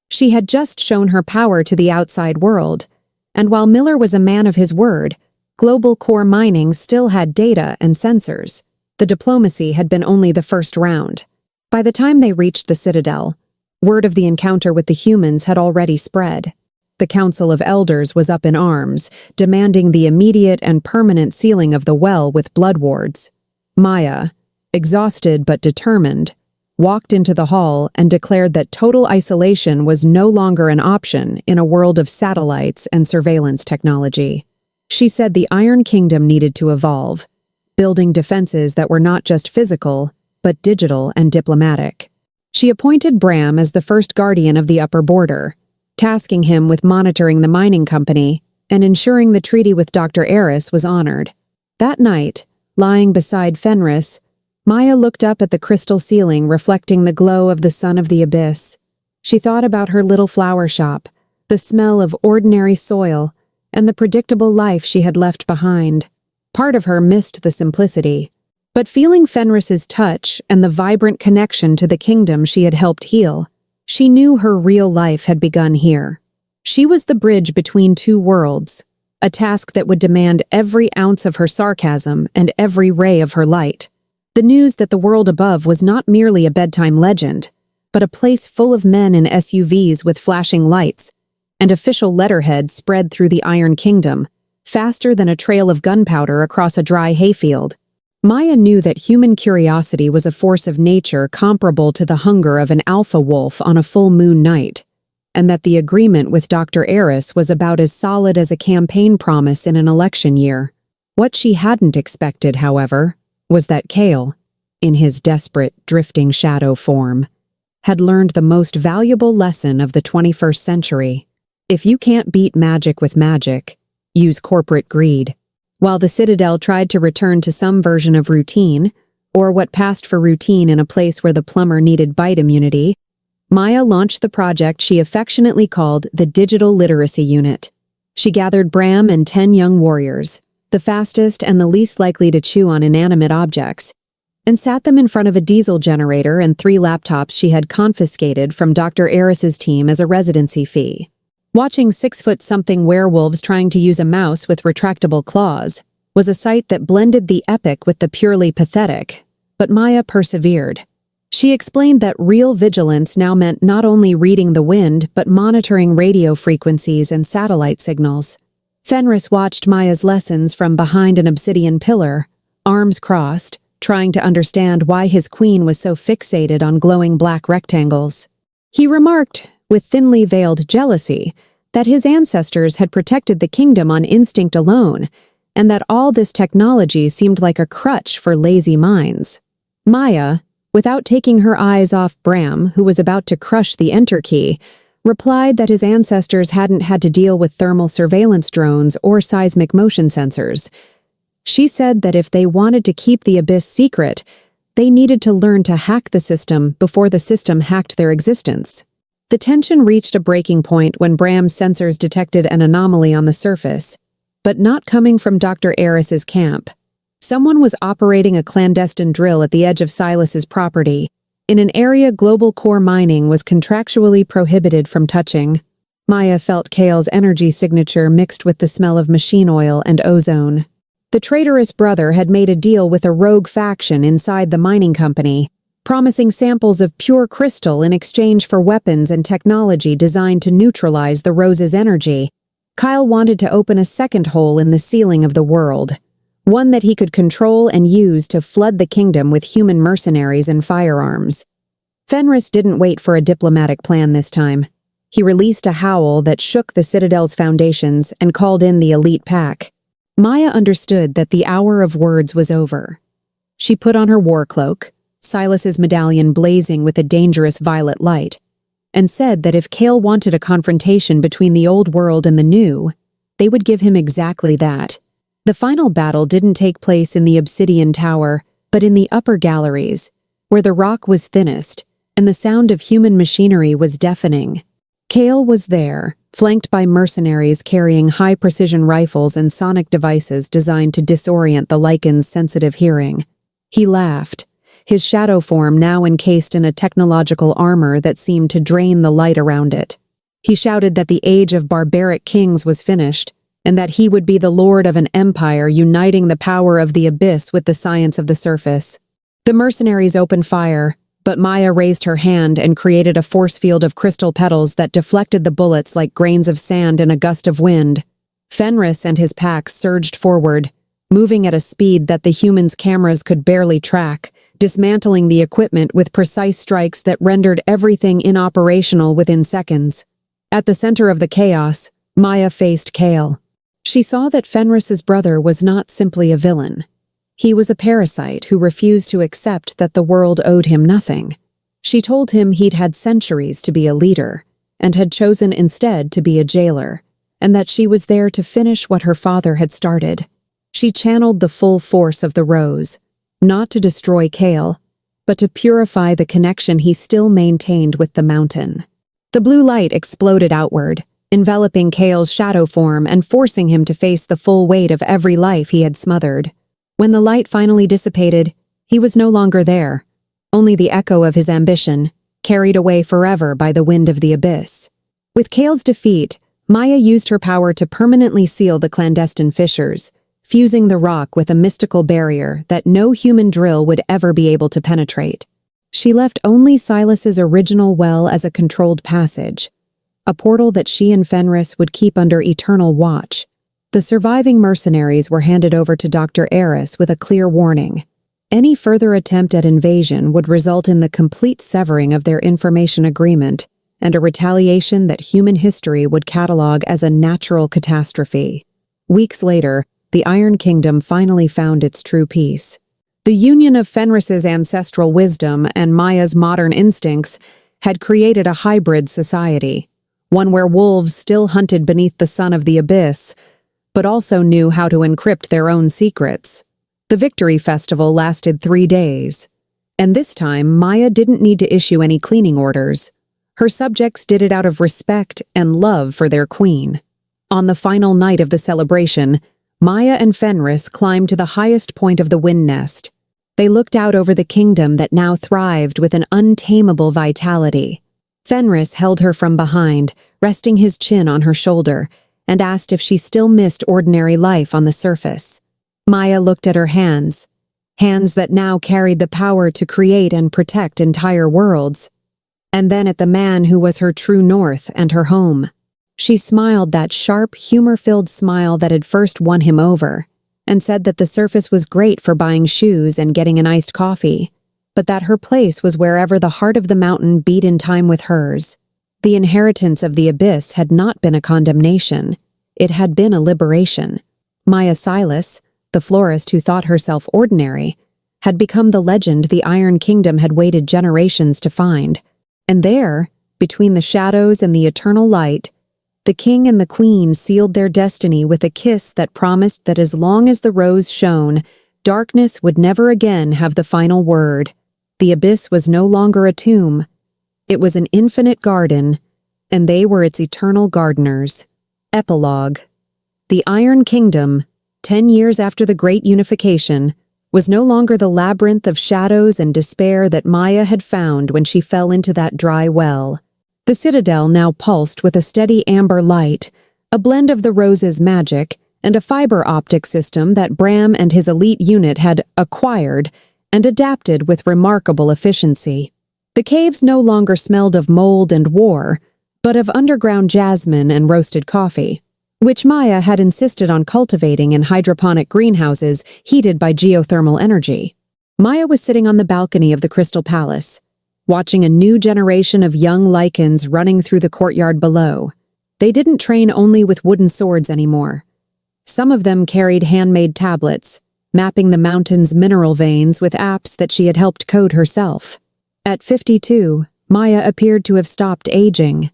She had just shown her power to the outside world, and while Miller was a man of his word, global core mining still had data and sensors. The diplomacy had been only the first round. By the time they reached the Citadel, word of the encounter with the humans had already spread. The Council of Elders was up in arms, demanding the immediate and permanent sealing of the well with blood wards. Maya, exhausted but determined, walked into the hall and declared that total isolation was no longer an option in a world of satellites and surveillance technology. She said the Iron Kingdom needed to evolve, building defenses that were not just physical, but digital and diplomatic. She appointed Bram as the first guardian of the upper border, tasking him with monitoring the mining company and ensuring the treaty with Dr. Eris was honored. That night, lying beside Fenris, Maya looked up at the crystal ceiling reflecting the glow of the sun of the abyss. She thought about her little flower shop, the smell of ordinary soil, and the predictable life she had left behind. Part of her missed the simplicity. But feeling Fenris's touch and the vibrant connection to the kingdom she had helped heal, she knew her real life had begun here. She was the bridge between two worlds, a task that would demand every ounce of her sarcasm and every ray of her light. The news that the world above was not merely a bedtime legend, but a place full of men in SUVs with flashing lights, and official letterhead spread through the Iron Kingdom, faster than a trail of gunpowder across a dry hayfield. Maya knew that human curiosity was a force of nature comparable to the hunger of an alpha wolf on a full moon night, and that the agreement with Dr. Eris was about as solid as a campaign promise in an election year. What she hadn't expected, however, was that Kale, in his desperate, drifting shadow form, had learned the most valuable lesson of the 21st century. If you can't beat magic with magic, use corporate greed. While the Citadel tried to return to some version of routine, or what passed for routine in a place where the plumber needed bite immunity, Maya launched the project she affectionately called the Digital Literacy Unit. She gathered Bram and 10 young warriors, the fastest and the least likely to chew on inanimate objects, and sat them in front of a diesel generator and 3 laptops she had confiscated from Dr. Eris's team as a residency fee. Watching 6-foot-something werewolves trying to use a mouse with retractable claws was a sight that blended the epic with the purely pathetic, but Maya persevered. She explained that real vigilance now meant not only reading the wind but monitoring radio frequencies and satellite signals. Fenris watched Maya's lessons from behind an obsidian pillar, arms crossed, trying to understand why his queen was so fixated on glowing black rectangles. He remarked, with thinly veiled jealousy, that his ancestors had protected the kingdom on instinct alone, and that all this technology seemed like a crutch for lazy minds. Maya, without taking her eyes off Bram, who was about to crush the enter key, replied that his ancestors hadn't had to deal with thermal surveillance drones or seismic motion sensors. She said that if they wanted to keep the abyss secret, they needed to learn to hack the system before the system hacked their existence. The tension reached a breaking point when Bram's sensors detected an anomaly on the surface, but not coming from Dr. Eris's camp. Someone was operating a clandestine drill at the edge of Silas's property, in an area global core mining was contractually prohibited from touching. Maya felt Kale's energy signature mixed with the smell of machine oil and ozone. The traitorous brother had made a deal with a rogue faction inside the mining company, promising samples of pure crystal in exchange for weapons and technology designed to neutralize the rose's energy. Kyle wanted to open a second hole in the ceiling of the world, one that he could control and use to flood the kingdom with human mercenaries and firearms. Fenris didn't wait for a diplomatic plan this time. He released a howl that shook the Citadel's foundations and called in the elite pack. Maya understood that the hour of words was over. She put on her war cloak, Silas's medallion blazing with a dangerous violet light, and said that if Kale wanted a confrontation between the old world and the new, they would give him exactly that. The final battle didn't take place in the obsidian tower, but in the upper galleries, where the rock was thinnest and the sound of human machinery was deafening. Kale was there, flanked by mercenaries carrying high-precision rifles and sonic devices designed to disorient the Lykan's sensitive hearing. He laughed, his shadow form now encased in a technological armor that seemed to drain the light around it. He shouted that the age of barbaric kings was finished, and that he would be the lord of an empire uniting the power of the abyss with the science of the surface. The mercenaries opened fire, but Maya raised her hand and created a force field of crystal petals that deflected the bullets like grains of sand in a gust of wind. Fenris and his pack surged forward, moving at a speed that the humans' cameras could barely track, dismantling the equipment with precise strikes that rendered everything inoperational within seconds. At the center of the chaos, Maya faced Kale. She saw that Fenris's brother was not simply a villain. He was a parasite who refused to accept that the world owed him nothing. She told him he'd had centuries to be a leader, and had chosen instead to be a jailer, and that she was there to finish what her father had started. She channeled the full force of the rose, not to destroy Kale, but to purify the connection he still maintained with the mountain. The blue light exploded outward, enveloping Kale's shadow form and forcing him to face the full weight of every life he had smothered. When the light finally dissipated, he was no longer there, only the echo of his ambition, carried away forever by the wind of the abyss. With Kale's defeat, Maya used her power to permanently seal the clandestine fissures, fusing the rock with a mystical barrier that no human drill would ever be able to penetrate. She left only Silas's original well as a controlled passage, a portal that she and Fenris would keep under eternal watch. The surviving mercenaries were handed over to Dr. Eris with a clear warning. Any further attempt at invasion would result in the complete severing of their information agreement and a retaliation that human history would catalog as a natural catastrophe. Weeks later, the Iron Kingdom finally found its true peace. The union of Fenris's ancestral wisdom and Maya's modern instincts had created a hybrid society, one where wolves still hunted beneath the sun of the abyss, but also knew how to encrypt their own secrets. The Victory Festival lasted 3 days, and this time Maya didn't need to issue any cleaning orders. Her subjects did it out of respect and love for their queen. On the final night of the celebration, Maya and Fenris climbed to the highest point of the wind nest. They looked out over the kingdom that now thrived with an untamable vitality. Fenris held her from behind, resting his chin on her shoulder, and asked if she still missed ordinary life on the surface. Maya looked at her hands that now carried the power to create and protect entire worlds, and then at the man who was her true north and her home. She smiled that sharp, humor-filled smile that had first won him over, and said that the surface was great for buying shoes and getting an iced coffee, but that her place was wherever the heart of the mountain beat in time with hers. The inheritance of the abyss had not been a condemnation. It had been a liberation. Maya Silas, the florist who thought herself ordinary, had become the legend the Iron Kingdom had waited generations to find. And there, between the shadows and the eternal light, the king and the queen sealed their destiny with a kiss that promised that as long as the rose shone, darkness would never again have the final word. The abyss was no longer a tomb. It was an infinite garden, and they were its eternal gardeners. Epilogue. The Iron Kingdom, 10 years after the Great Unification, was no longer the labyrinth of shadows and despair that Maya had found when she fell into that dry well. The citadel now pulsed with a steady amber light, a blend of the rose's magic, and a fiber optic system that Bram and his elite unit had acquired and adapted with remarkable efficiency. The caves no longer smelled of mold and war, but of underground jasmine and roasted coffee, which Maya had insisted on cultivating in hydroponic greenhouses heated by geothermal energy. Maya was sitting on the balcony of the Crystal Palace, watching a new generation of young Lykans running through the courtyard below. They didn't train only with wooden swords anymore. Some of them carried handmade tablets, mapping the mountain's mineral veins with apps that she had helped code herself. At 52, Maya appeared to have stopped aging.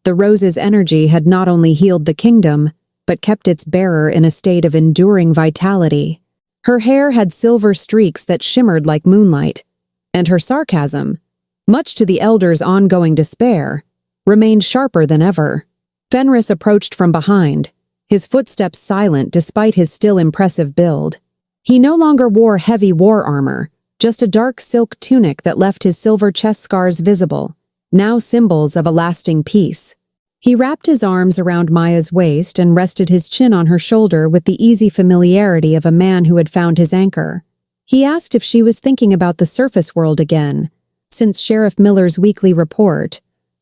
The rose's energy had not only healed the kingdom, but kept its bearer in a state of enduring vitality. Her hair had silver streaks that shimmered like moonlight, and her sarcasm, much to the elder's ongoing despair, remained sharper than ever. Fenris approached from behind, his footsteps silent despite his still impressive build. He no longer wore heavy war armor, just a dark silk tunic that left his silver chest scars visible, now symbols of a lasting peace. He wrapped his arms around Maya's waist and rested his chin on her shoulder with the easy familiarity of a man who had found his anchor. He asked if she was thinking about the surface world again, since Sheriff Miller's weekly report,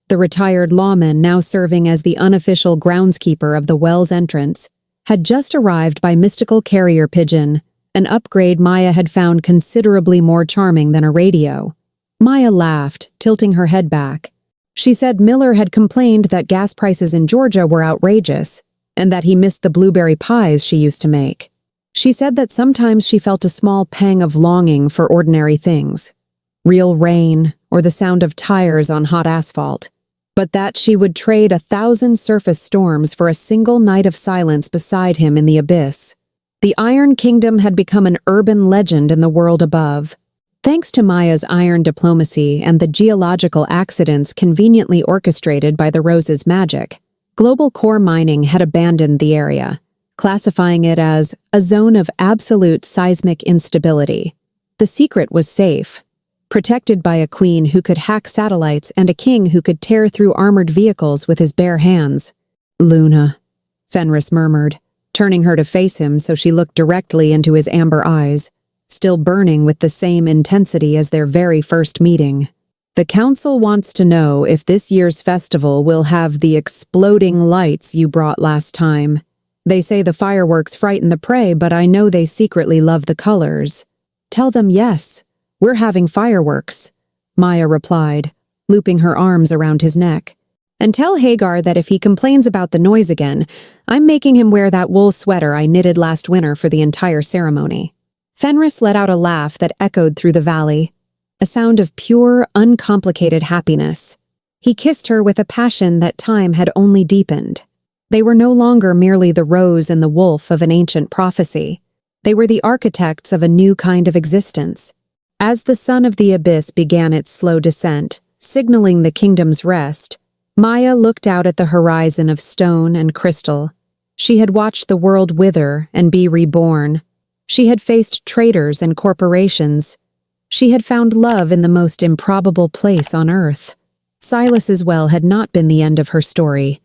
the retired lawman now serving as the unofficial groundskeeper of the well's entrance, had just arrived by mystical carrier pigeon, an upgrade Maya had found considerably more charming than a radio. Maya laughed, tilting her head back. She said Miller had complained that gas prices in Georgia were outrageous, and that he missed the blueberry pies she used to make. She said that sometimes she felt a small pang of longing for ordinary things, real rain or the sound of tires on hot asphalt, but that she would trade 1,000 surface storms for a single night of silence beside him in the abyss. The Iron Kingdom had become an urban legend in the world above. Thanks to Maya's iron diplomacy and the geological accidents conveniently orchestrated by the rose's magic, Global core mining had abandoned the area, classifying it as a zone of absolute seismic instability. The secret was safe, protected by a queen who could hack satellites and a king who could tear through armored vehicles with his bare hands. "Luna," Fenris murmured, turning her to face him so she looked directly into his amber eyes, still burning with the same intensity as their very first meeting. "The council wants to know if this year's festival will have the exploding lights you brought last time. They say the fireworks frighten the prey, but I know they secretly love the colors." "Tell them yes, we're having fireworks," Maya replied, looping her arms around his neck. "And tell Hagar that if he complains about the noise again, I'm making him wear that wool sweater I knitted last winter for the entire ceremony." Fenris let out a laugh that echoed through the valley, a sound of pure, uncomplicated happiness. He kissed her with a passion that time had only deepened. They were no longer merely the rose and the wolf of an ancient prophecy. They were the architects of a new kind of existence. As the sun of the abyss began its slow descent, signaling the kingdom's rest, Maya looked out at the horizon of stone and crystal. She had watched the world wither and be reborn. She had faced traitors and corporations. She had found love in the most improbable place on earth. Silas's well had not been the end of her story.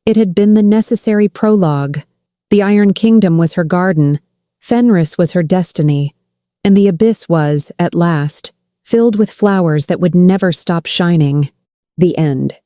It had been the necessary prologue. The Iron Kingdom was her garden, Fenris was her destiny, and the abyss was, at last, filled with flowers that would never stop shining. The end.